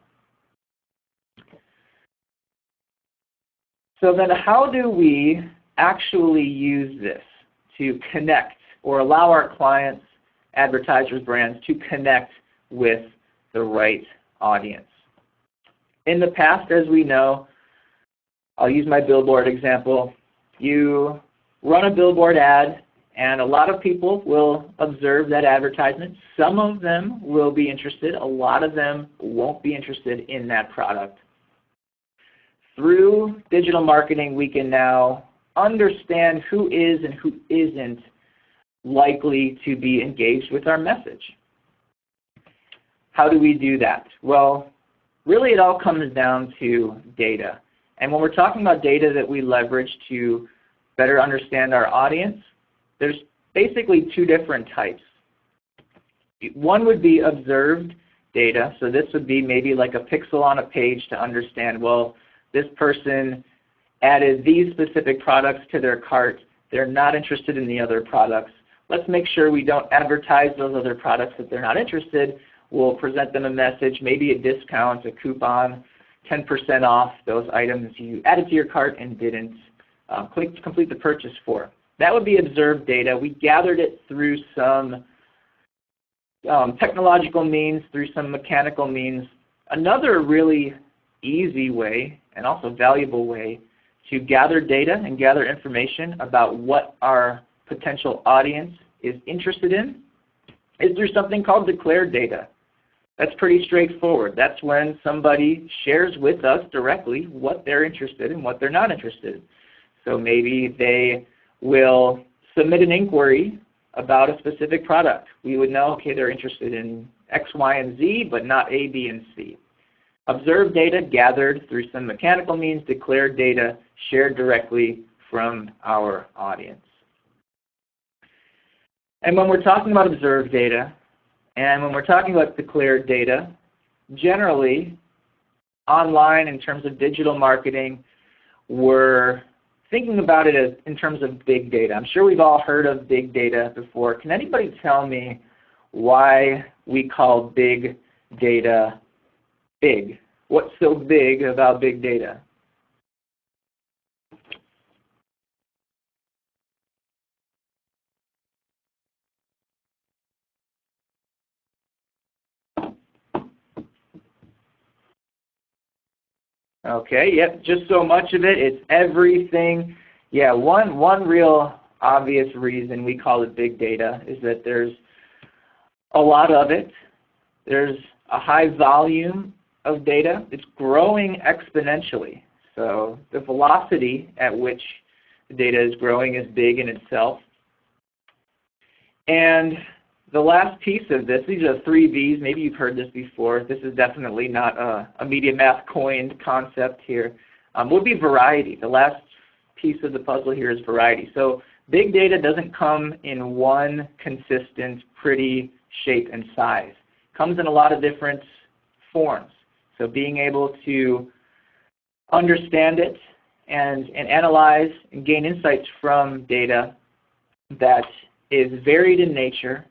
So then how do we actually use this to connect or allow our clients, advertisers, brands to connect with the right audience? In the past, as we know, I'll use my billboard example. You run a billboard ad and a lot of people will observe that advertisement. Some of them will be interested. A lot of them won't be interested in that product. Through digital marketing, we can now understand who is and who isn't likely to be engaged with our message. How do we do that? Well, really it all comes down to data. And when we're talking about data that we leverage to better understand our audience, there's basically two different types. One would be observed data. So this would be maybe like a pixel on a page to understand, well, this person added these specific products to their cart. They're not interested in the other products. Let's make sure we don't advertise those other products if they're not interested. We'll present them a message, maybe a discount, a coupon, 10% off those items you added to your cart and didn't complete the purchase for. That would be observed data. We gathered it through some technological means, through some mechanical means. Another really easy way and also valuable way to gather data and gather information about what our potential audience is interested in is through something called declared data. That's pretty straightforward. That's when somebody shares with us directly what they're interested in, what they're not interested in. So maybe they will submit an inquiry about a specific product. We would know, okay, they're interested in X, Y, and Z, but not A, B, and C. Observed data gathered through some mechanical means, declared data shared directly from our audience. And when we're talking about observed data, and when we're talking about declared data, generally online in terms of digital marketing, we're thinking about it as in terms of big data. I'm sure we've all heard of big data before. Can anybody tell me why we call big data big? What's so big about big data? Okay, yep, just so much of it. It's everything. Yeah, one real obvious reason we call it big data is that there's a lot of it. There's a high volume of data. It's growing exponentially. So the velocity at which the data is growing is big in itself. And the last piece of this, these are 3 V's. Maybe you've heard this before. This is definitely not a Media Math coined concept here. Would be variety. The last piece of the puzzle here is variety. So big data doesn't come in one consistent, pretty shape and size. It comes in a lot of different forms. So being able to understand it and analyze and gain insights from data that is varied in nature,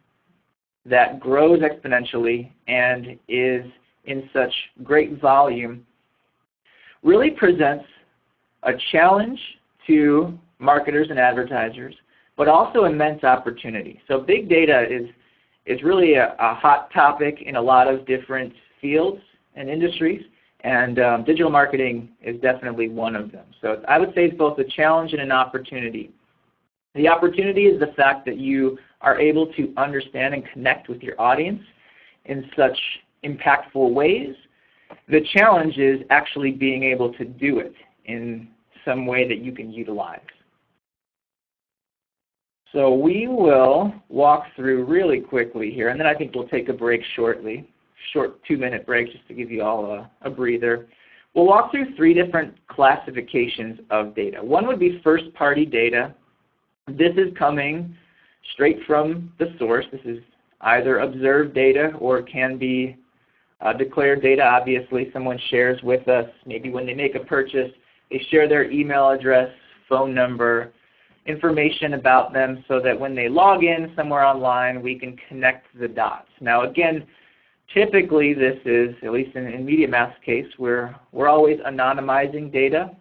that grows exponentially and is in such great volume, really presents a challenge to marketers and advertisers, but also immense opportunity. So big data is really a hot topic in a lot of different fields and industries, and digital marketing is definitely one of them. So I would say it's both a challenge and an opportunity. The opportunity is the fact that you are able to understand and connect with your audience in such impactful ways. The challenge is actually being able to do it in some way that you can utilize. So we will walk through really quickly here, and then I think we'll take a break shortly, short 2-minute break just to give you all a breather. We'll walk through 3 different classifications of data. One would be first-party data. This is coming straight from the source. This is either observed data or can be declared data. Obviously, someone shares with us, maybe when they make a purchase, they share their email address, phone number, information about them so that when they log in somewhere online, we can connect the dots. Now again, typically this is, at least in MediaMath's case, we're always anonymizing data.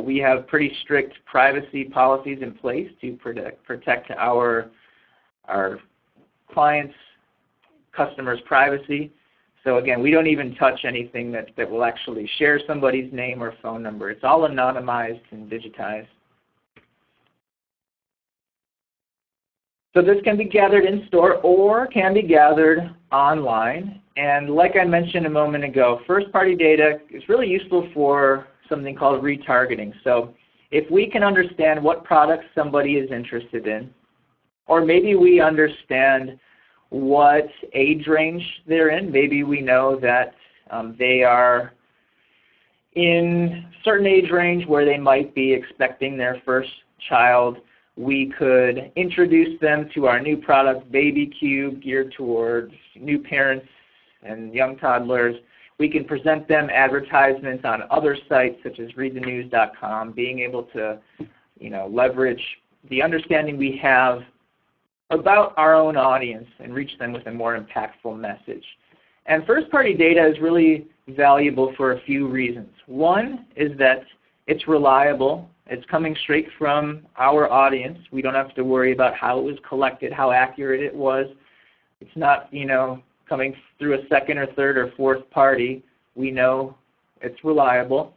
We have pretty strict privacy policies in place to protect our clients' customers' privacy. So again, we don't even touch anything that will actually share somebody's name or phone number. It's all anonymized and digitized. So this can be gathered in store or can be gathered online. And like I mentioned a moment ago, first-party data is really useful for something called retargeting. So if we can understand what products somebody is interested in, or maybe we understand what age range they're in, maybe we know that they are in a certain age range where they might be expecting their first child, we could introduce them to our new product, BabyCube, geared towards new parents and young toddlers. We can present them advertisements on other sites such as readthenews.com, being able to leverage the understanding we have about our own audience and reach them with a more impactful message. And first-party data is really valuable for a few reasons. One is that it's reliable. It's coming straight from our audience. We don't have to worry about how it was collected, how accurate it was. It's not, coming through a second or third or fourth party. We know it's reliable.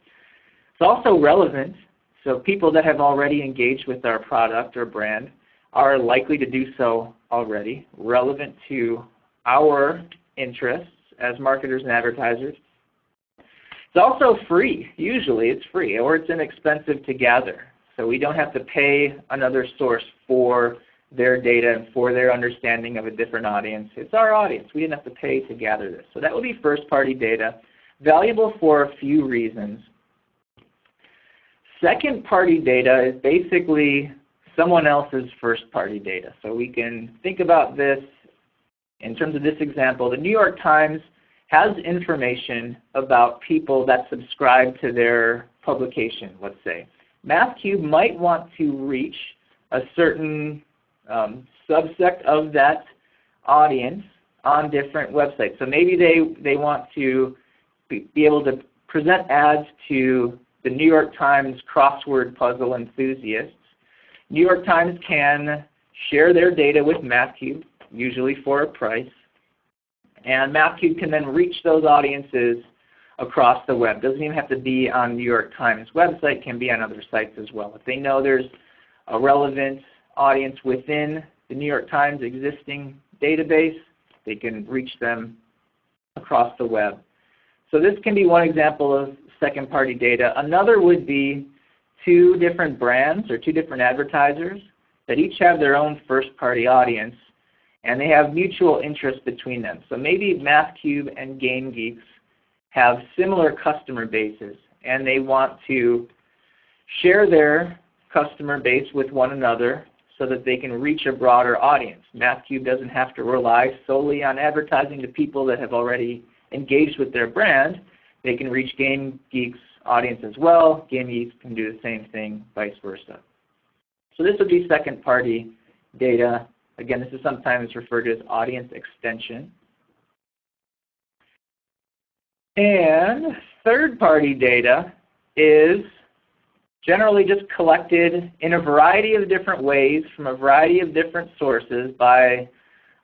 It's also relevant. So people that have already engaged with our product or brand are likely to do so already, relevant to our interests as marketers and advertisers. It's also free. Usually it's free, or it's inexpensive to gather. So we don't have to pay another source for their data and for their understanding of a different audience. It's our audience. We didn't have to pay to gather this. So that would be first-party data, valuable for a few reasons. Second-party data is basically someone else's first-party data. So we can think about this in terms of this example. The New York Times has information about people that subscribe to their publication, let's say. MathCube might want to reach a certain subsect of that audience on different websites. So maybe they want to be able to present ads to the New York Times crossword puzzle enthusiasts. New York Times can share their data with MathCube, usually for a price. And MathCube can then reach those audiences across the web. Doesn't even have to be on New York Times website, can be on other sites as well. If they know there's a relevant audience within the New York Times existing database, they can reach them across the web. So this can be one example of second-party data. Another would be two different brands or two different advertisers that each have their own first-party audience, and they have mutual interest between them. So maybe MathCube and GameGeeks have similar customer bases, and they want to share their customer base with one another so that they can reach a broader audience. MathCube doesn't have to rely solely on advertising to people that have already engaged with their brand. They can reach GameGeeks' audience as well. GameGeeks can do the same thing, vice versa. So this would be second-party data. Again, this is sometimes referred to as audience extension. And third-party data is generally just collected in a variety of different ways from a variety of different sources by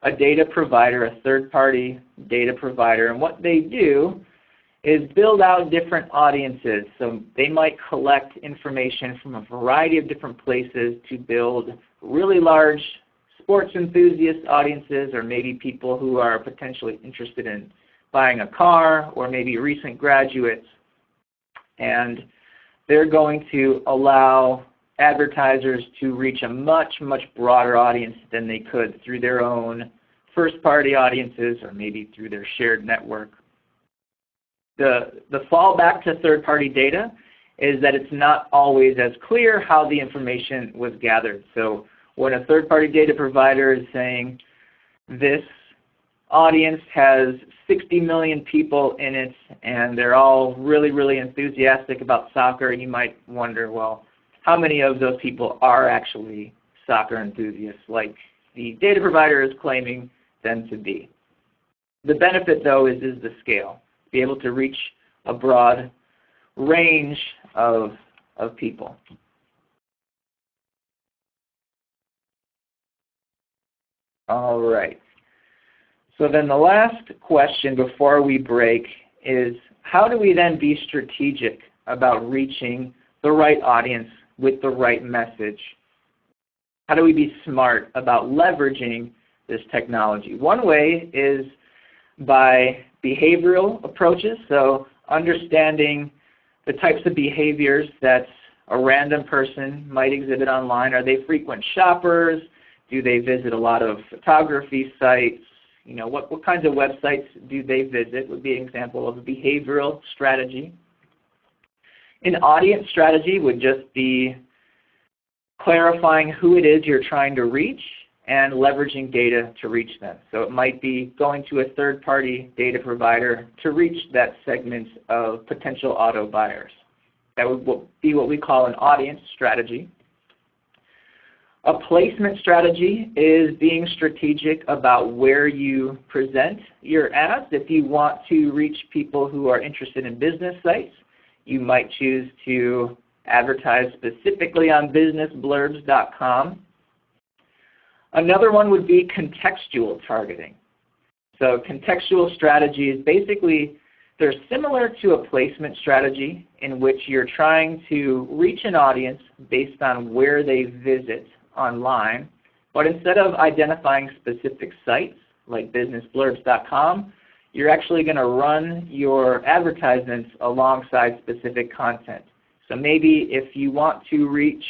a data provider, a third-party data provider. And what they do is build out different audiences. So they might collect information from a variety of different places to build really large sports enthusiast audiences, or maybe people who are potentially interested in buying a car, or maybe recent graduates. And they're going to allow advertisers to reach a much, much broader audience than they could through their own first-party audiences or maybe through their shared network. The fallback to third-party data is that it's not always as clear how the information was gathered. So when a third-party data provider is saying this audience has 60 million people in it and they're all really, really enthusiastic about soccer, you might wonder, well, how many of those people are actually soccer enthusiasts like the data provider is claiming them to be? The benefit, though, is the scale. Be able to reach a broad range of people. All right. So then the last question before we break is, how do we then be strategic about reaching the right audience with the right message? How do we be smart about leveraging this technology? One way is by behavioral approaches, so understanding the types of behaviors that a random person might exhibit online. Are they frequent shoppers? Do they visit a lot of photography sites? You know, what kinds of websites do they visit would be an example of a behavioral strategy. An audience strategy would just be clarifying who it is you're trying to reach and leveraging data to reach them. So it might be going to a third-party data provider to reach that segment of potential auto buyers. That would be what we call an audience strategy. A placement strategy is being strategic about where you present your ads. If you want to reach people who are interested in business sites, you might choose to advertise specifically on businessblurbs.com. Another one would be contextual targeting. So contextual strategies, basically, they're similar to a placement strategy in which you're trying to reach an audience based on where they visit online, but instead of identifying specific sites like businessblurbs.com, you're actually going to run your advertisements alongside specific content. So maybe if you want to reach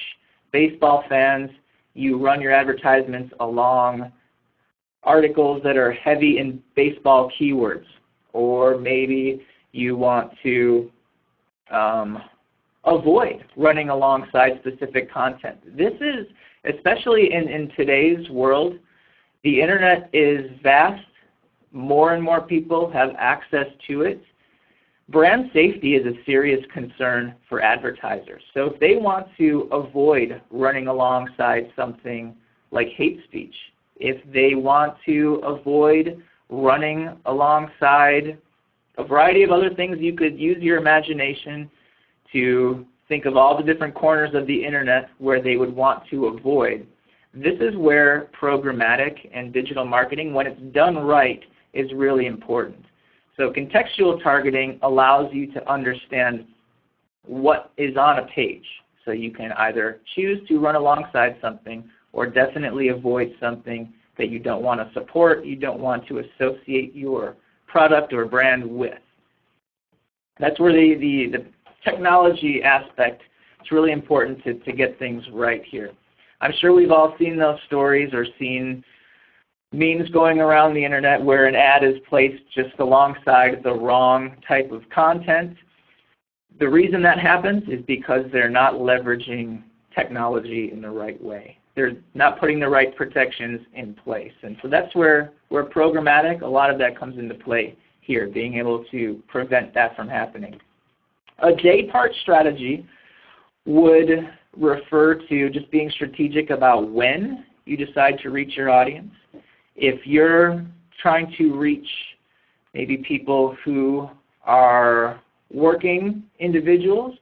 baseball fans, you run your advertisements along articles that are heavy in baseball keywords, or maybe you want to avoid running alongside specific content. This is, especially in today's world, the internet is vast. More and more people have access to it. Brand safety is a serious concern for advertisers. So if they want to avoid running alongside something like hate speech, if they want to avoid running alongside a variety of other things, you could use your imagination to think of all the different corners of the internet where they would want to avoid. This is where programmatic and digital marketing, when it's done right, is really important. So contextual targeting allows you to understand what is on a page. So you can either choose to run alongside something or definitely avoid something that you don't want to support, you don't want to associate your product or brand with. That's where the technology aspect, it's really important to get things right here. I'm sure we've all seen those stories or seen memes going around the internet where an ad is placed just alongside the wrong type of content. The reason that happens is because they're not leveraging technology in the right way. They're not putting the right protections in place. And so that's where programmatic, a lot of that comes into play here, being able to prevent that from happening. A day part strategy would refer to just being strategic about when you decide to reach your audience. If you're trying to reach maybe people who are working individuals,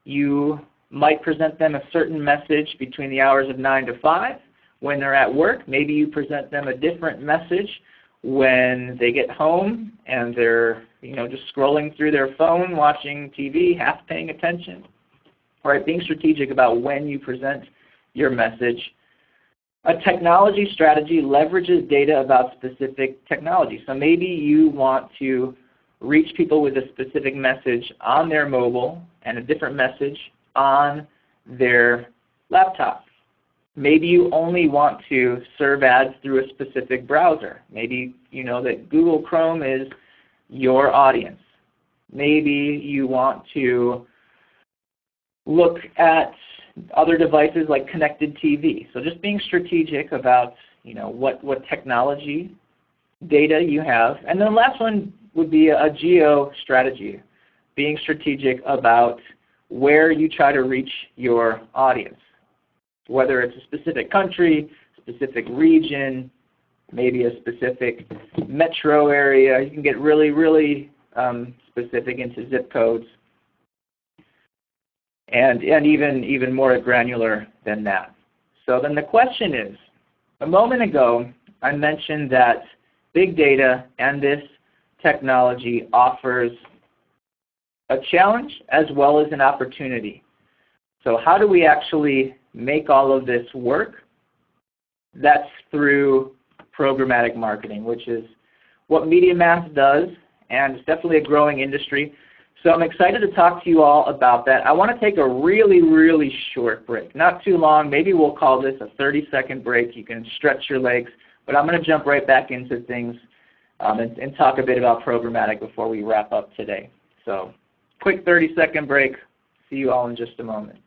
you might present them a certain message between the hours of 9 to 5 when they're at work. Maybe you present them a different message when they get home and they're just scrolling through their phone, watching TV, half paying attention. All right, being strategic about when you present your message. A technology strategy leverages data about specific technology. So maybe you want to reach people with a specific message on their mobile and a different message on their laptop. Maybe you only want to serve ads through a specific browser. Maybe you know that Google Chrome is your audience. Maybe you want to look at other devices like connected TV. So just being strategic about what technology data you have. And then the last one would be a geo strategy, being strategic about where you try to reach your audience, whether it's a specific country, specific region, maybe a specific metro area. You can get really, really specific into zip codes, and even more granular than that. So then the question is, a moment ago I mentioned that big data and this technology offers a challenge as well as an opportunity. So how do we actually make all of this work? That's through programmatic marketing, which is what MediaMath does, and it's definitely a growing industry. So I'm excited to talk to you all about that. I want to take a really, really short break, not too long. Maybe we'll call this a 30-second break. You can stretch your legs, but I'm going to jump right back into things and talk a bit about programmatic before we wrap up today. So quick 30-second break. See you all in just a moment.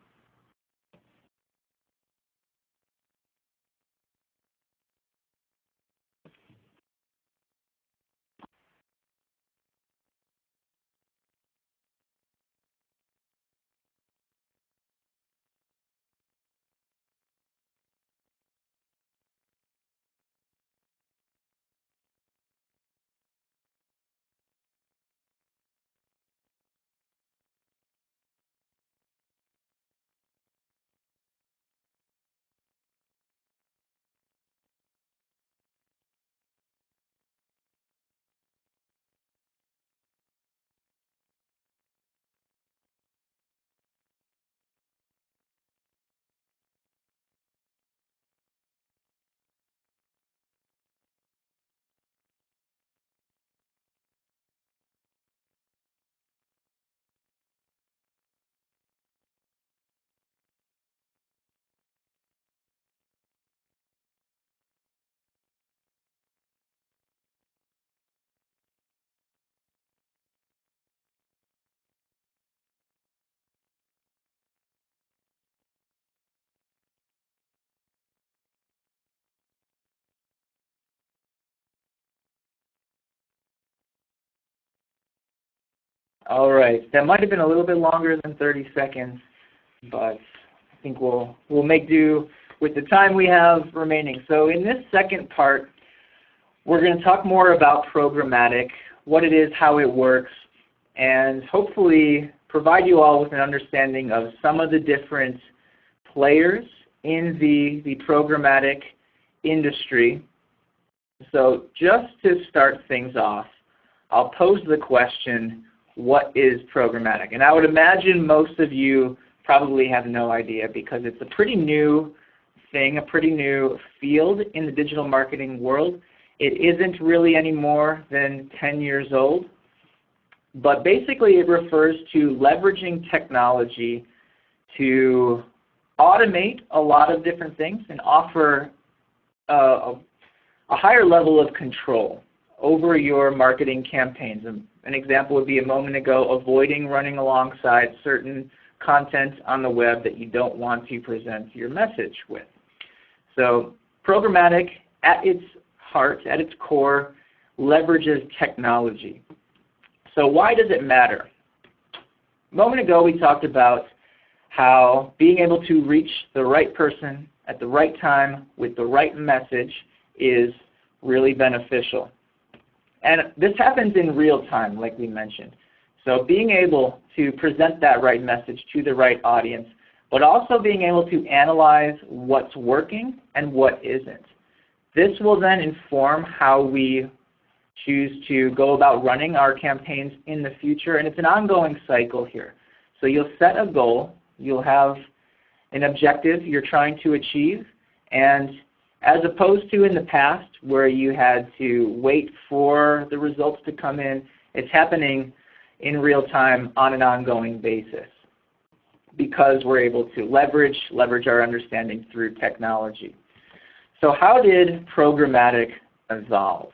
All right, that might have been a little bit longer than 30 seconds, but I think we'll make do with the time we have remaining. So in this second part, we're going to talk more about programmatic, what it is, how it works, and hopefully provide you all with an understanding of some of the different players in the programmatic industry. So just to start things off, I'll pose the question, what is programmatic? And I would imagine most of you probably have no idea because it's a pretty new thing, a pretty new field in the digital marketing world. It isn't really any more than 10 years old, but basically it refers to leveraging technology to automate a lot of different things and offer a higher level of control over your marketing campaigns. An example would be a moment ago, avoiding running alongside certain content on the web that you don't want to present your message with. So programmatic, at its heart, at its core, leverages technology. So why does it matter? A moment ago we talked about how being able to reach the right person at the right time with the right message is really beneficial. And this happens in real time, like we mentioned. So being able to present that right message to the right audience, but also being able to analyze what's working and what isn't. This will then inform how we choose to go about running our campaigns in the future, and it's an ongoing cycle here. So you'll set a goal, you'll have an objective you're trying to achieve, and as opposed to in the past where you had to wait for the results to come in, it's happening in real time on an ongoing basis because we're able to leverage our understanding through technology. So how did programmatic evolve?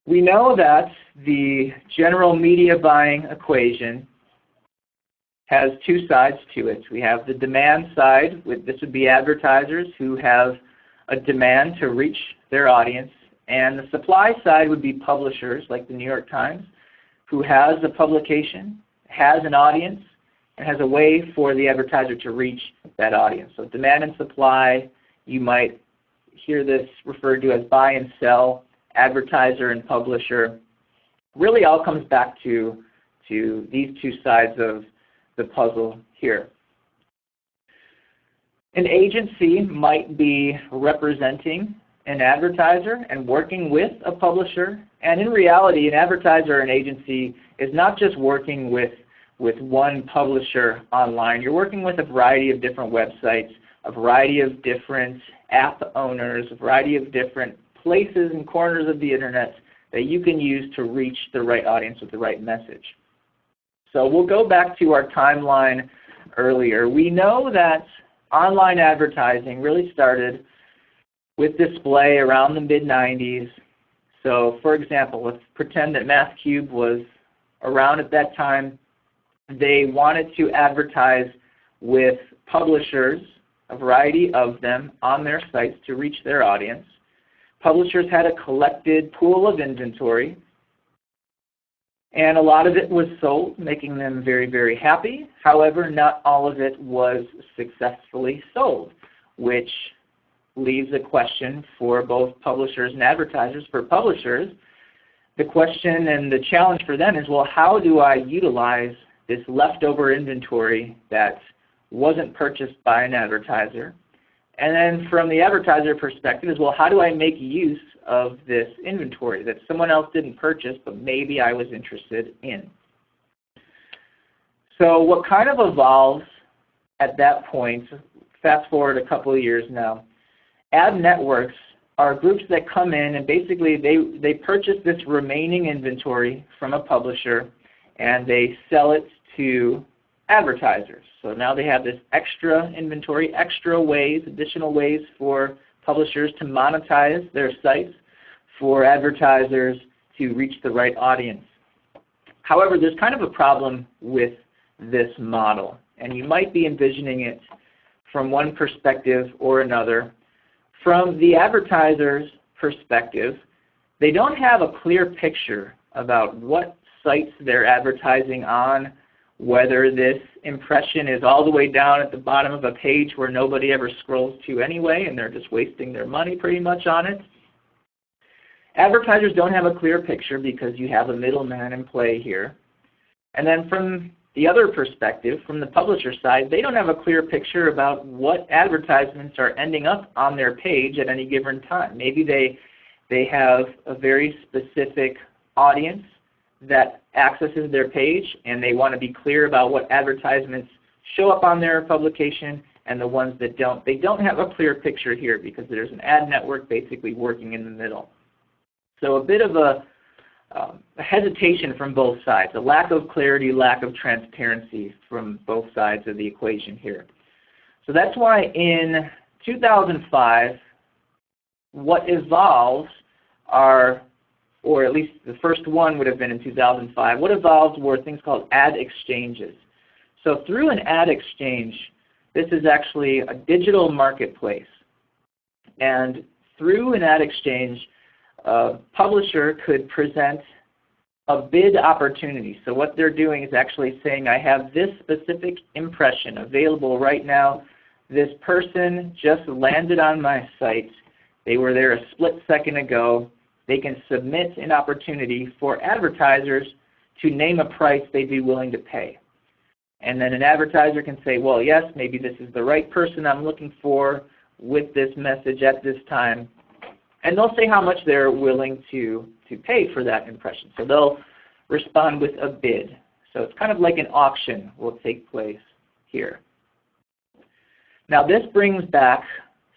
We know that the general media buying equation has two sides to it. We have the demand side, this would be advertisers who have a demand to reach their audience, and the supply side would be publishers like the New York Times, who has a publication, has an audience, and has a way for the advertiser to reach that audience. So demand and supply, you might hear this referred to as buy and sell, advertiser and publisher. Really all comes back to these two sides of the puzzle here. An agency might be representing an advertiser and working with a publisher, and in reality an advertiser or an agency is not just working with one publisher online. You're working with a variety of different websites, a variety of different app owners, a variety of different places and corners of the internet that you can use to reach the right audience with the right message. So we'll go back to our timeline earlier. We know that online advertising really started with display around the mid-90s. So for example, let's pretend that MathCube was around at that time. They wanted to advertise with publishers, a variety of them, on their sites to reach their audience. Publishers had a collected pool of inventory, and a lot of it was sold, making them very, very happy. However, not all of it was successfully sold, which leaves a question for both publishers and advertisers. For publishers, the question and the challenge for them is, well, how do I utilize this leftover inventory that wasn't purchased by an advertiser? And then from the advertiser perspective is, well, how do I make use of this inventory that someone else didn't purchase but maybe I was interested in? So what kind of evolves at that point, fast forward a couple of years now, ad networks are groups that come in and basically they purchase this remaining inventory from a publisher and they sell it to advertisers. So now they have this extra inventory, extra ways, additional ways for publishers to monetize their sites, for advertisers to reach the right audience. However, there's kind of a problem with this model, and you might be envisioning it from one perspective or another. From the advertiser's perspective, they don't have a clear picture about what sites they're advertising on, whether this impression is all the way down at the bottom of a page where nobody ever scrolls to anyway and they're just wasting their money pretty much on it. Advertisers don't have a clear picture because you have a middleman in play here. And then from the other perspective, from the publisher side, they don't have a clear picture about what advertisements are ending up on their page at any given time. Maybe they have a very specific audience that accesses their page and they want to be clear about what advertisements show up on their publication and the ones that don't. They don't have a clear picture here because there's an ad network basically working in the middle. So a bit of a hesitation from both sides, a lack of clarity, lack of transparency from both sides of the equation here. So that's why in 2005, what evolves are, or at least the first one would have been in 2005, what evolved were things called ad exchanges. So through an ad exchange, this is actually a digital marketplace. And through an ad exchange, a publisher could present a bid opportunity. So what they're doing is actually saying, I have this specific impression available right now. This person just landed on my site. They were there a split second ago. They can submit an opportunity for advertisers to name a price they'd be willing to pay. And then an advertiser can say, well, yes, maybe this is the right person I'm looking for with this message at this time. And they'll say how much they're willing to pay for that impression. So they'll respond with a bid. So it's kind of like an auction will take place here. Now this brings back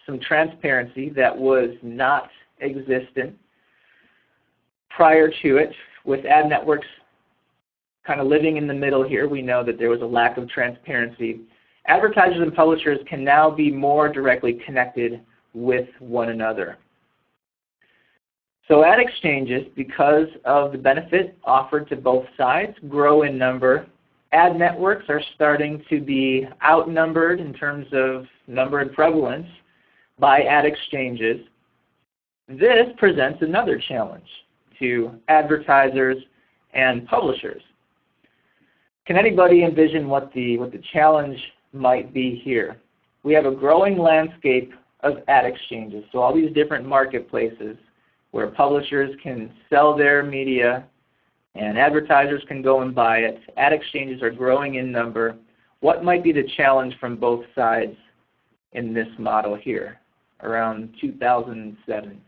some transparency that was not existent prior to it. With ad networks kind of living in the middle here, we know that there was a lack of transparency. Advertisers and publishers can now be more directly connected with one another. So ad exchanges, because of the benefit offered to both sides, grow in number ad networks are starting to be outnumbered in terms of number and prevalence by ad exchanges. This presents another challenge to advertisers and publishers. Can anybody envision what the challenge might be here? We have a growing landscape of ad exchanges, so all these different marketplaces where publishers can sell their media and advertisers can go and buy it. Ad exchanges are growing in number. What might be the challenge from both sides in this model here around 2007?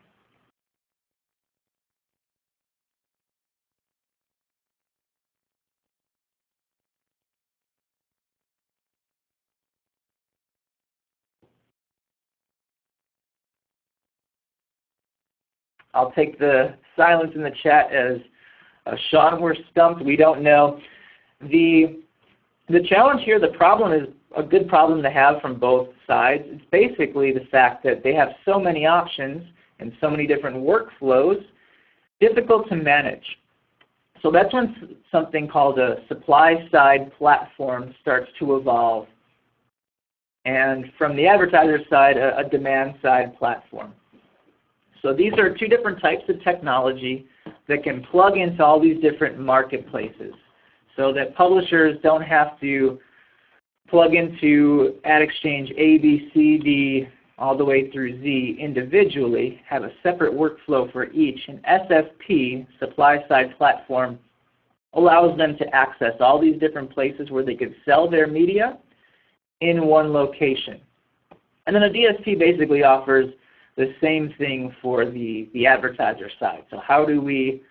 I'll take the silence in the chat as Sean, we're stumped. We don't know. The challenge here, the problem is a good problem to have from both sides. It's basically the fact that they have so many options and so many different workflows, difficult to manage. So that's when something called a supply-side platform starts to evolve. And from the advertiser side, a demand-side platform. So these are two different types of technology that can plug into all these different marketplaces so that publishers don't have to plug into ad exchange A, B, C, D, all the way through Z individually, have a separate workflow for each. An SSP, supply-side platform, allows them to access all these different places where they could sell their media in one location. And then a DSP basically offers the same thing for the advertiser side. So how do we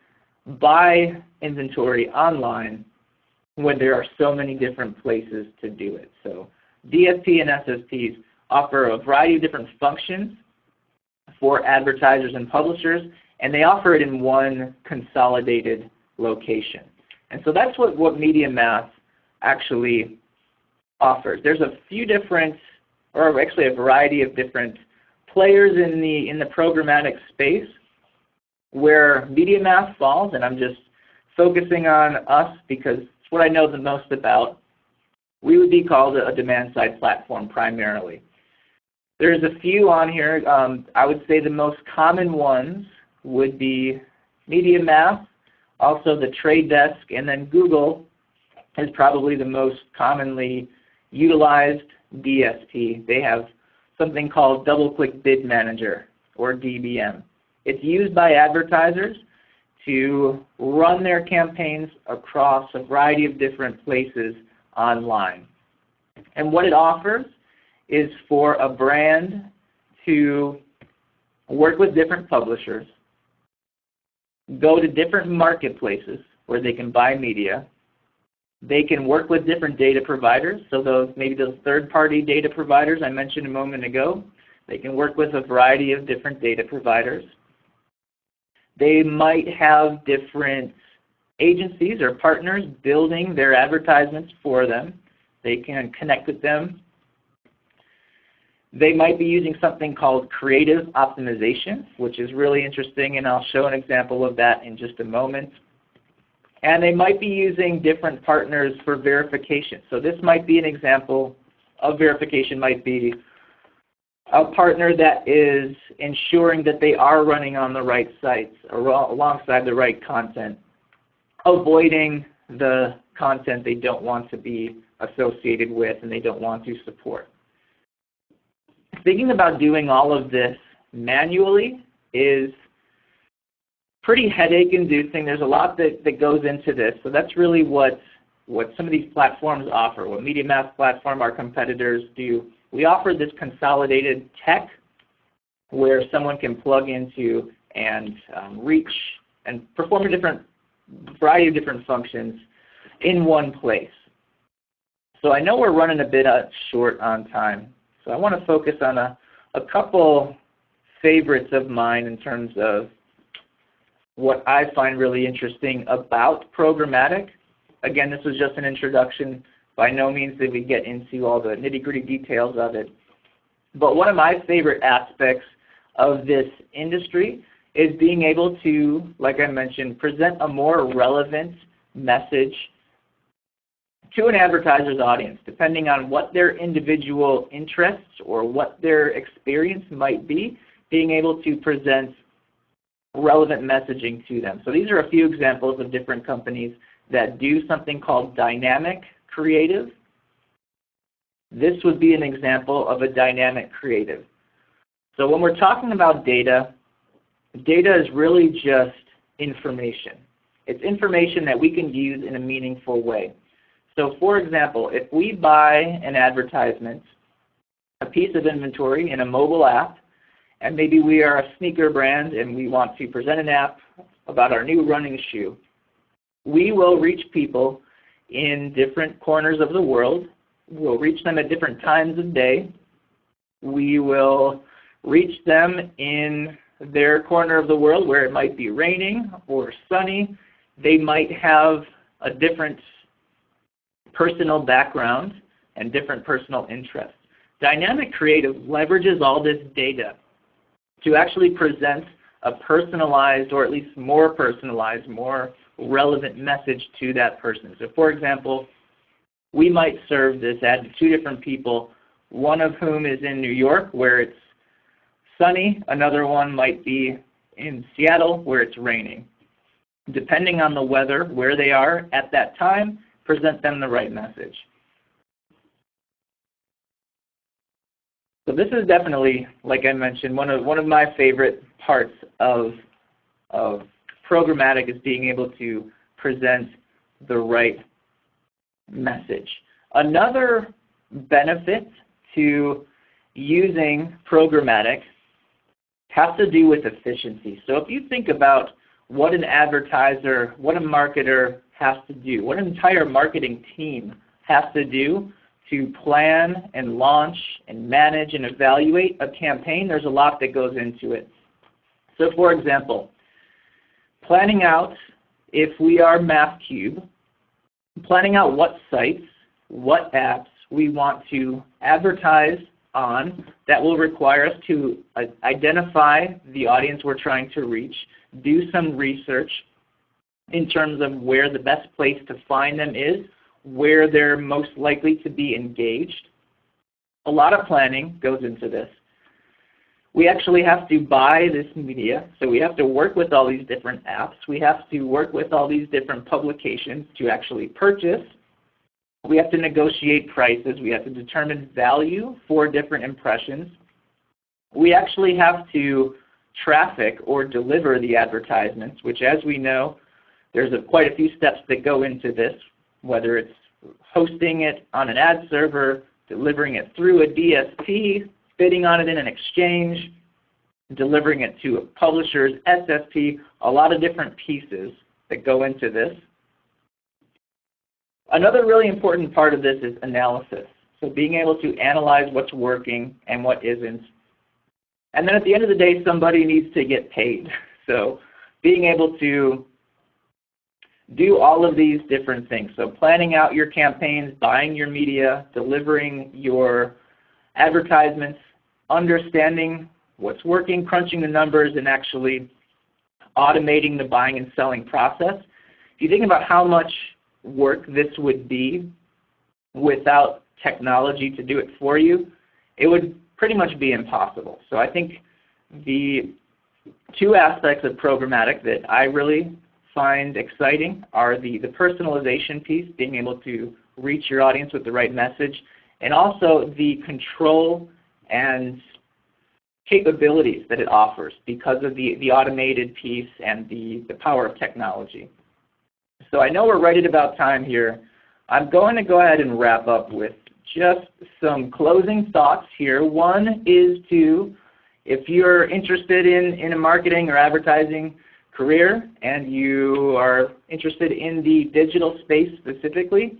buy inventory online when there are so many different places to do it? So DSP and SSPs offer a variety of different functions for advertisers and publishers, and they offer it in one consolidated location. And so that's what MediaMath actually offers. There's a few different, or actually a variety of different players in the programmatic space where MediaMath falls, and I'm just focusing on us because it's what I know the most about. We would be called a demand-side platform primarily. There's a few on here. I would say the most common ones would be MediaMath, also the Trade Desk, and then Google is probably the most commonly utilized DSP. They have something called DoubleClick Bid Manager, or DBM. It's used by advertisers to run their campaigns across a variety of different places online. And what it offers is for a brand to work with different publishers, go to different marketplaces where they can buy media. They can work with different data providers, so maybe those third-party data providers I mentioned a moment ago. They can work with a variety of different data providers. They might have different agencies or partners building their advertisements for them. They can connect with them. They might be using something called creative optimization, which is really interesting, and I'll show an example of that in just a moment. And they might be using different partners for verification. So this might be an example of verification, might be a partner that is ensuring that they are running on the right sites or alongside the right content, avoiding the content they don't want to be associated with and they don't want to support. Thinking about doing all of this manually is pretty headache-inducing. There's a lot that goes into this. So that's really what some of these platforms offer, what MediaMath platform, our competitors do. We offer this consolidated tech where someone can plug into and reach and perform a variety of different functions in one place. So I know we're running a bit short on time. So I want to focus on a couple favorites of mine in terms of what I find really interesting about programmatic. Again, this was just an introduction. By no means did we get into all the nitty-gritty details of it. But one of my favorite aspects of this industry is being able to, like I mentioned, present a more relevant message to an advertiser's audience, depending on what their individual interests or what their experience might be, being able to present relevant messaging to them. So these are a few examples of different companies that do something called dynamic creative. This would be an example of a dynamic creative. So when we're talking about data, data is really just information. It's information that we can use in a meaningful way. So for example, if we buy an advertisement, a piece of inventory in a mobile app, and maybe we are a sneaker brand and we want to present an app about our new running shoe, we will reach people in different corners of the world. We'll reach them at different times of day. We will reach them in their corner of the world where it might be raining or sunny. They might have a different personal background and different personal interests. Dynamic creative leverages all this data to actually present a personalized, or at least more personalized, more relevant message to that person. So for example, we might serve this ad to two different people, one of whom is in New York where it's sunny, another one might be in Seattle where it's raining. Depending on the weather, where they are at that time, present them the right message. So this is definitely, like I mentioned, one of my favorite parts of programmatic is being able to present the right message. Another benefit to using programmatic has to do with efficiency. So if you think about what an advertiser, what a marketer has to do, what an entire marketing team has to do to plan and launch and manage and evaluate a campaign, there's a lot that goes into it. So for example, planning out, if we are MathCube, planning out what sites, what apps we want to advertise on that will require us to identify the audience we're trying to reach, do some research in terms of where the best place to find them is, where they're most likely to be engaged. A lot of planning goes into this. We actually have to buy this media, so we have to work with all these different apps. We have to work with all these different publications to actually purchase. We have to negotiate prices. We have to determine value for different impressions. We actually have to traffic or deliver the advertisements, which, as we know, there's quite a few steps that go into this, whether it's hosting it on an ad server, delivering it through a DSP, bidding on it in an exchange, delivering it to a publisher's SSP, a lot of different pieces that go into this. Another really important part of this is analysis. So being able to analyze what's working and what isn't. And then at the end of the day, somebody needs to get paid. So being able to do all of these different things. So planning out your campaigns, buying your media, delivering your advertisements, understanding what's working, crunching the numbers, and actually automating the buying and selling process. If you think about how much work this would be without technology to do it for you, it would pretty much be impossible. So I think the two aspects of programmatic that I really find exciting are the personalization piece, being able to reach your audience with the right message, and also the control and capabilities that it offers because of the automated piece and the power of technology. So I know we're right at about time here. I'm going to go ahead and wrap up with just some closing thoughts here. One is to, if you're interested in a marketing or advertising career and you are interested in the digital space specifically,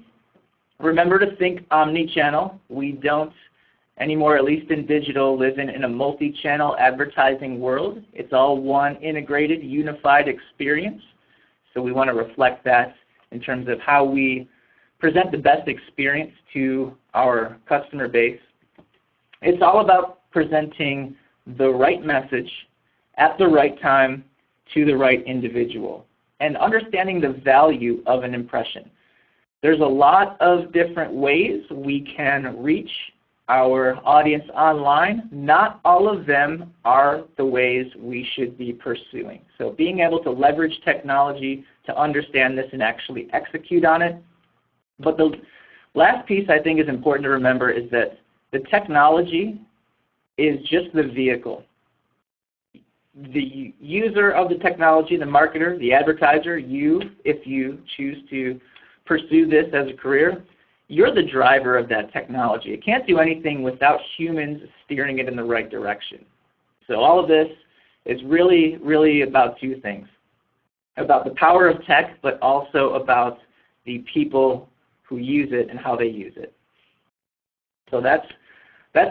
remember to think omni-channel. We don't anymore, at least in digital, live in a multi-channel advertising world. It's all one integrated, unified experience. So we want to reflect that in terms of how we present the best experience to our customer base. It's all about presenting the right message at the right time to the right individual and understanding the value of an impression. There's a lot of different ways we can reach our audience online. Not all of them are the ways we should be pursuing. So being able to leverage technology to understand this and actually execute on it. But the last piece I think is important to remember is that the technology is just the vehicle. The user of the technology, the marketer, the advertiser, you, if you choose to pursue this as a career, you're the driver of that technology. It can't do anything without humans steering it in the right direction. So all of this is really, really about two things. About the power of tech, but also about the people who use it and how they use it. So that's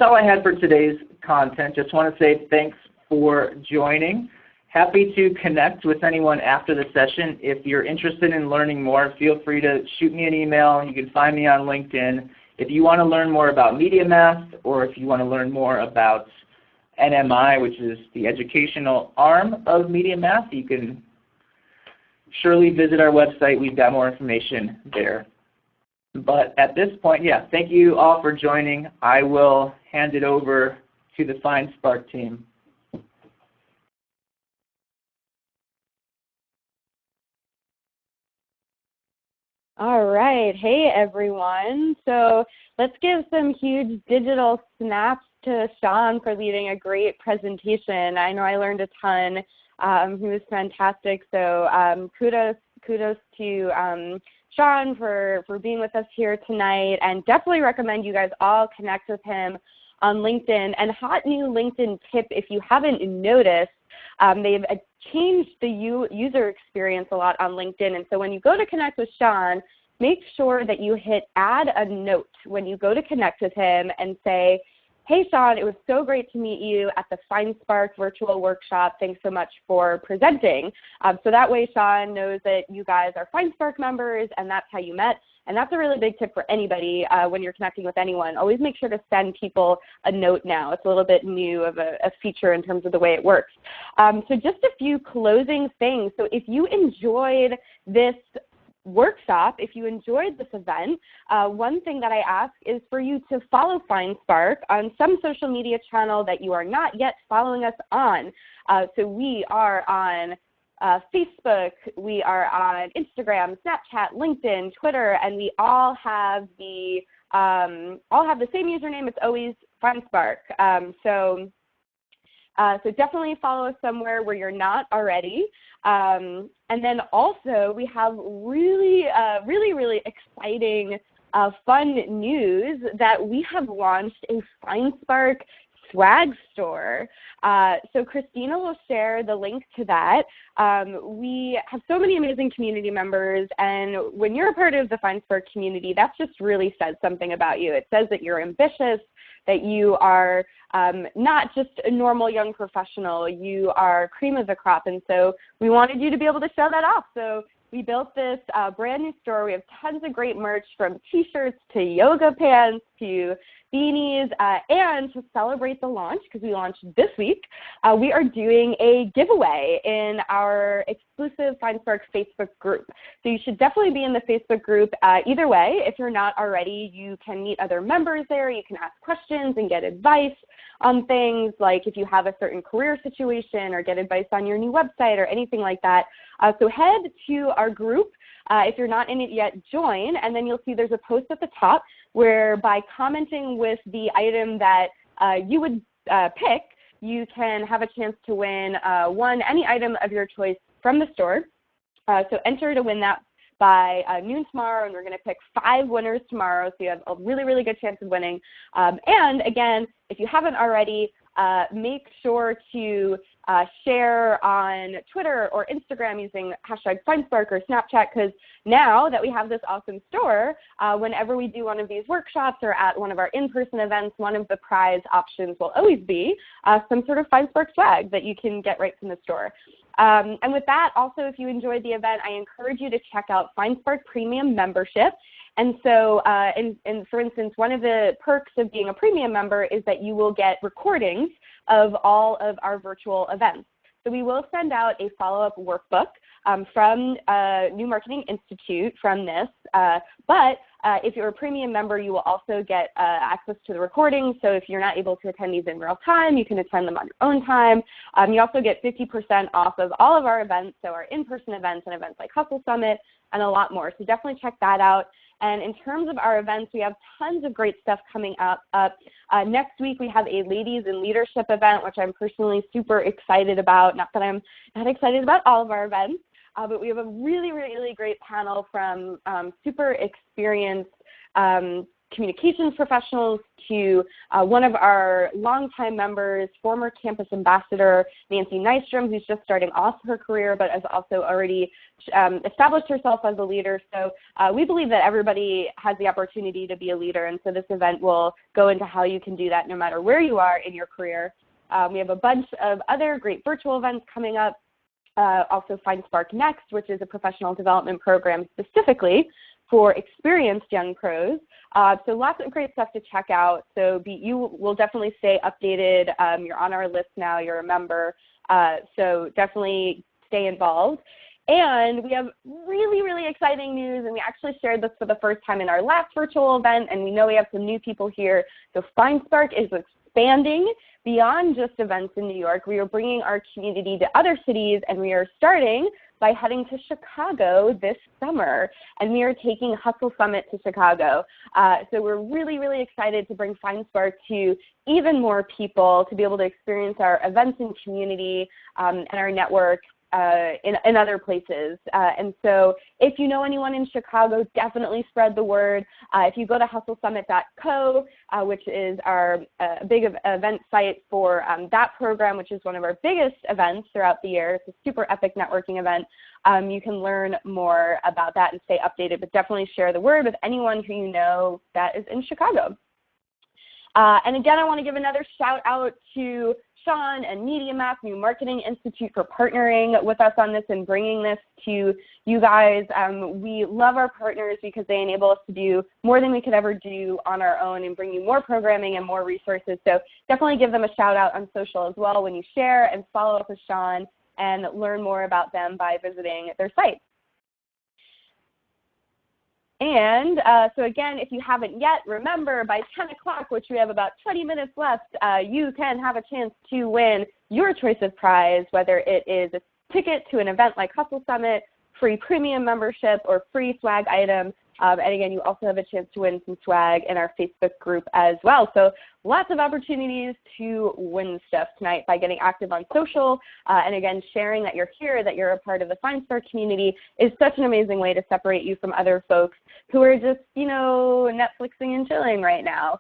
all I had for today's content. Just want to say thanks for joining. Happy to connect with anyone after the session. If you're interested in learning more, feel free to shoot me an email. You can find me on LinkedIn. If you want to learn more about MediaMath, or if you want to learn more about NMI, which is the educational arm of MediaMath, you can surely visit our website. We've got more information there. But at this point, yeah, thank you all for joining. I will hand it over to the FindSpark team. All right. Hey, everyone. So let's give some huge digital snaps to Sean for leading a great presentation. I know I learned a ton. He was fantastic. So kudos to Sean for being with us here tonight, and definitely recommend you guys all connect with him on LinkedIn. And hot new LinkedIn tip, if you haven't noticed, they've changed the user experience a lot on LinkedIn. And so when you go to connect with Sean, make sure that you hit add a note when you go to connect with him and say, hey, Sean, it was so great to meet you at the FindSpark virtual workshop. Thanks so much for presenting. So that way Sean knows that you guys are FindSpark members and that's how you met. And that's a really big tip for anybody when you're connecting with anyone. Always make sure to send people a note now. It's a little bit new of a feature in terms of the way it works. So just a few closing things. So if you enjoyed this workshop, if you enjoyed this event, one thing that I ask is for you to follow FindSpark on some social media channel that you are not yet following us on. So we are on Facebook, we are on Instagram, Snapchat, LinkedIn, Twitter, and we all have the same username. It's always FindSpark. So definitely follow us somewhere where you're not already. And then also we have really exciting, fun news that we have launched a FindSpark swag store. So Christina will share the link to that. We have so many amazing community members, and when you're a part of the FindSpark community, that just really says something about you. It says that you're ambitious, that you are not just a normal young professional, you are cream of the crop, and so we wanted you to be able to show that off. So we built this brand new store. We have tons of great merch, from t-shirts to yoga pants to beanies, and to celebrate the launch, because we launched this week, we are doing a giveaway in our exclusive FindSpark Facebook group. So you should definitely be in the Facebook group. Either way, if you're not already, you can meet other members there. You can ask questions and get advice on things, like if you have a certain career situation or get advice on your new website or anything like that. So head to our group. If you're not in it yet, join, and then you'll see there's a post at the top where by commenting with the item that you would pick, you can have a chance to win any item of your choice from the store. So enter to win that by noon tomorrow, and we're going to pick 5 winners tomorrow, so you have a really good chance of winning. And again, if you haven't already, make sure to share on Twitter or Instagram using hashtag FindSpark or Snapchat, because now that we have this awesome store, whenever we do one of these workshops or at one of our in-person events, one of the prize options will always be some sort of FindSpark swag that you can get right from the store. And with that, also, if you enjoyed the event, I encourage you to check out FindSpark Premium membership. And so, for instance, one of the perks of being a premium member is that you will get recordings of all of our virtual events. So we will send out a follow-up workbook from New Marketing Institute from this, but if you're a premium member, you will also get access to the recordings. So if you're not able to attend these in real time, you can attend them on your own time. You also get 50% off of all of our events, so our in-person events and events like Hustle Summit and a lot more. So definitely check that out. And in terms of our events, we have tons of great stuff coming up. Next week, we have a Ladies in Leadership event, which I'm personally super excited about. Not that I'm not excited about all of our events. But we have a really, really great panel from super experienced communications professionals to one of our longtime members, former campus ambassador, Nancy Nystrom, who's just starting off her career but has also already established herself as a leader. So we believe that everybody has the opportunity to be a leader, and so this event will go into how you can do that no matter where you are in your career. We have a bunch of other great virtual events coming up. Also FindSpark Next, which is a professional development program specifically for experienced young pros. So lots of great stuff to check out. So you will definitely stay updated. You're on our list now. You're a member. So definitely stay involved. And we have really, really exciting news, and we actually shared this for the first time in our last virtual event, and we know we have some new people here. So FindSpark is expanding beyond just events in New York. We are bringing our community to other cities, and we are starting by heading to Chicago this summer, and we are taking Hustle Summit to Chicago. So we're really, really excited to bring FindSpark to even more people to be able to experience our events and community and our network in other places. And so if you know anyone in Chicago, definitely spread the word. If you go to hustlesummit.co, which is our big event site for that program, which is one of our biggest events throughout the year, it's a super epic networking event, you can learn more about that and stay updated, but definitely share the word with anyone who you know that is in Chicago. And again, I want to give another shout out to Sean and MediaMath, New Marketing Institute, for partnering with us on this and bringing this to you guys. We love our partners because they enable us to do more than we could ever do on our own and bring you more programming and more resources. So definitely give them a shout out on social as well when you share, and follow up with Sean and learn more about them by visiting their site. And so again, if you haven't yet, remember by 10 o'clock, which we have about 20 minutes left, you can have a chance to win your choice of prize, whether it is a ticket to an event like Hustle Summit, free premium membership, or free swag item. And again, you also have a chance to win some swag in our Facebook group as well. So lots of opportunities to win stuff tonight by getting active on social. And again, sharing that you're here, that you're a part of the FindSpark community is such an amazing way to separate you from other folks who are just, you know, Netflixing and chilling right now.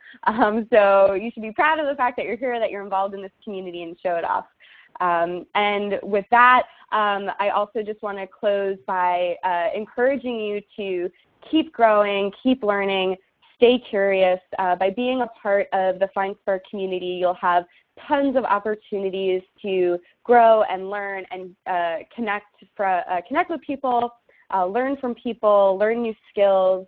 So you should be proud of the fact that you're here, that you're involved in this community, and show it off. And with that, I also just want to close by encouraging you to keep growing, keep learning, stay curious. By being a part of the FindSpark community, you'll have tons of opportunities to grow and learn and connect with people, learn from people, learn new skills,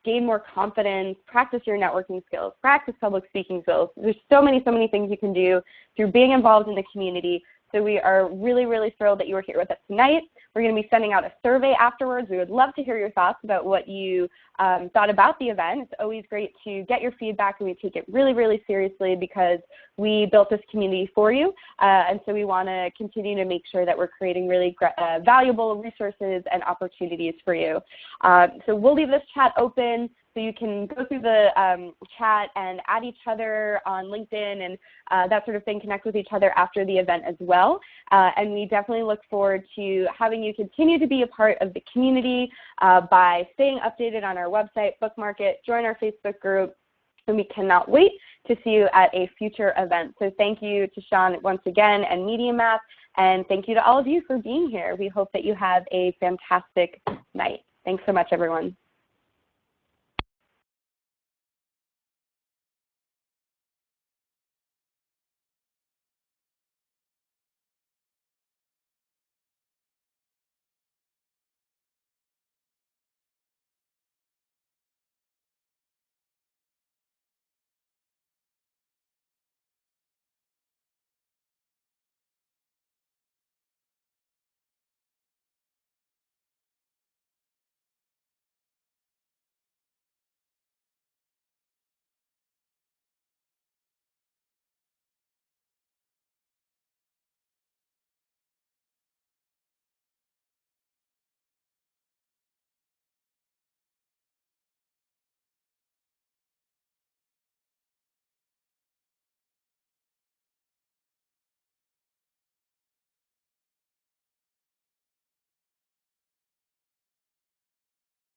gain more confidence, practice your networking skills, practice public speaking skills. There's so many things you can do through being involved in the community. So we are really, really thrilled that you are here with us tonight. We're going to be sending out a survey afterwards. We would love to hear your thoughts about what you thought about the event. It's always great to get your feedback, and we take it really, really seriously because we built this community for you. And so we want to continue to make sure that we're creating really valuable resources and opportunities for you. So we'll leave this chat open so you can go through the chat and add each other on LinkedIn and that sort of thing, connect with each other after the event as well. And we definitely look forward to having you continue to be a part of the community by staying updated on our website, bookmark it, join our Facebook group, and we cannot wait to see you at a future event. So thank you to Sean once again and MediaMath, and thank you to all of you for being here. We hope that you have a fantastic night. Thanks so much, everyone.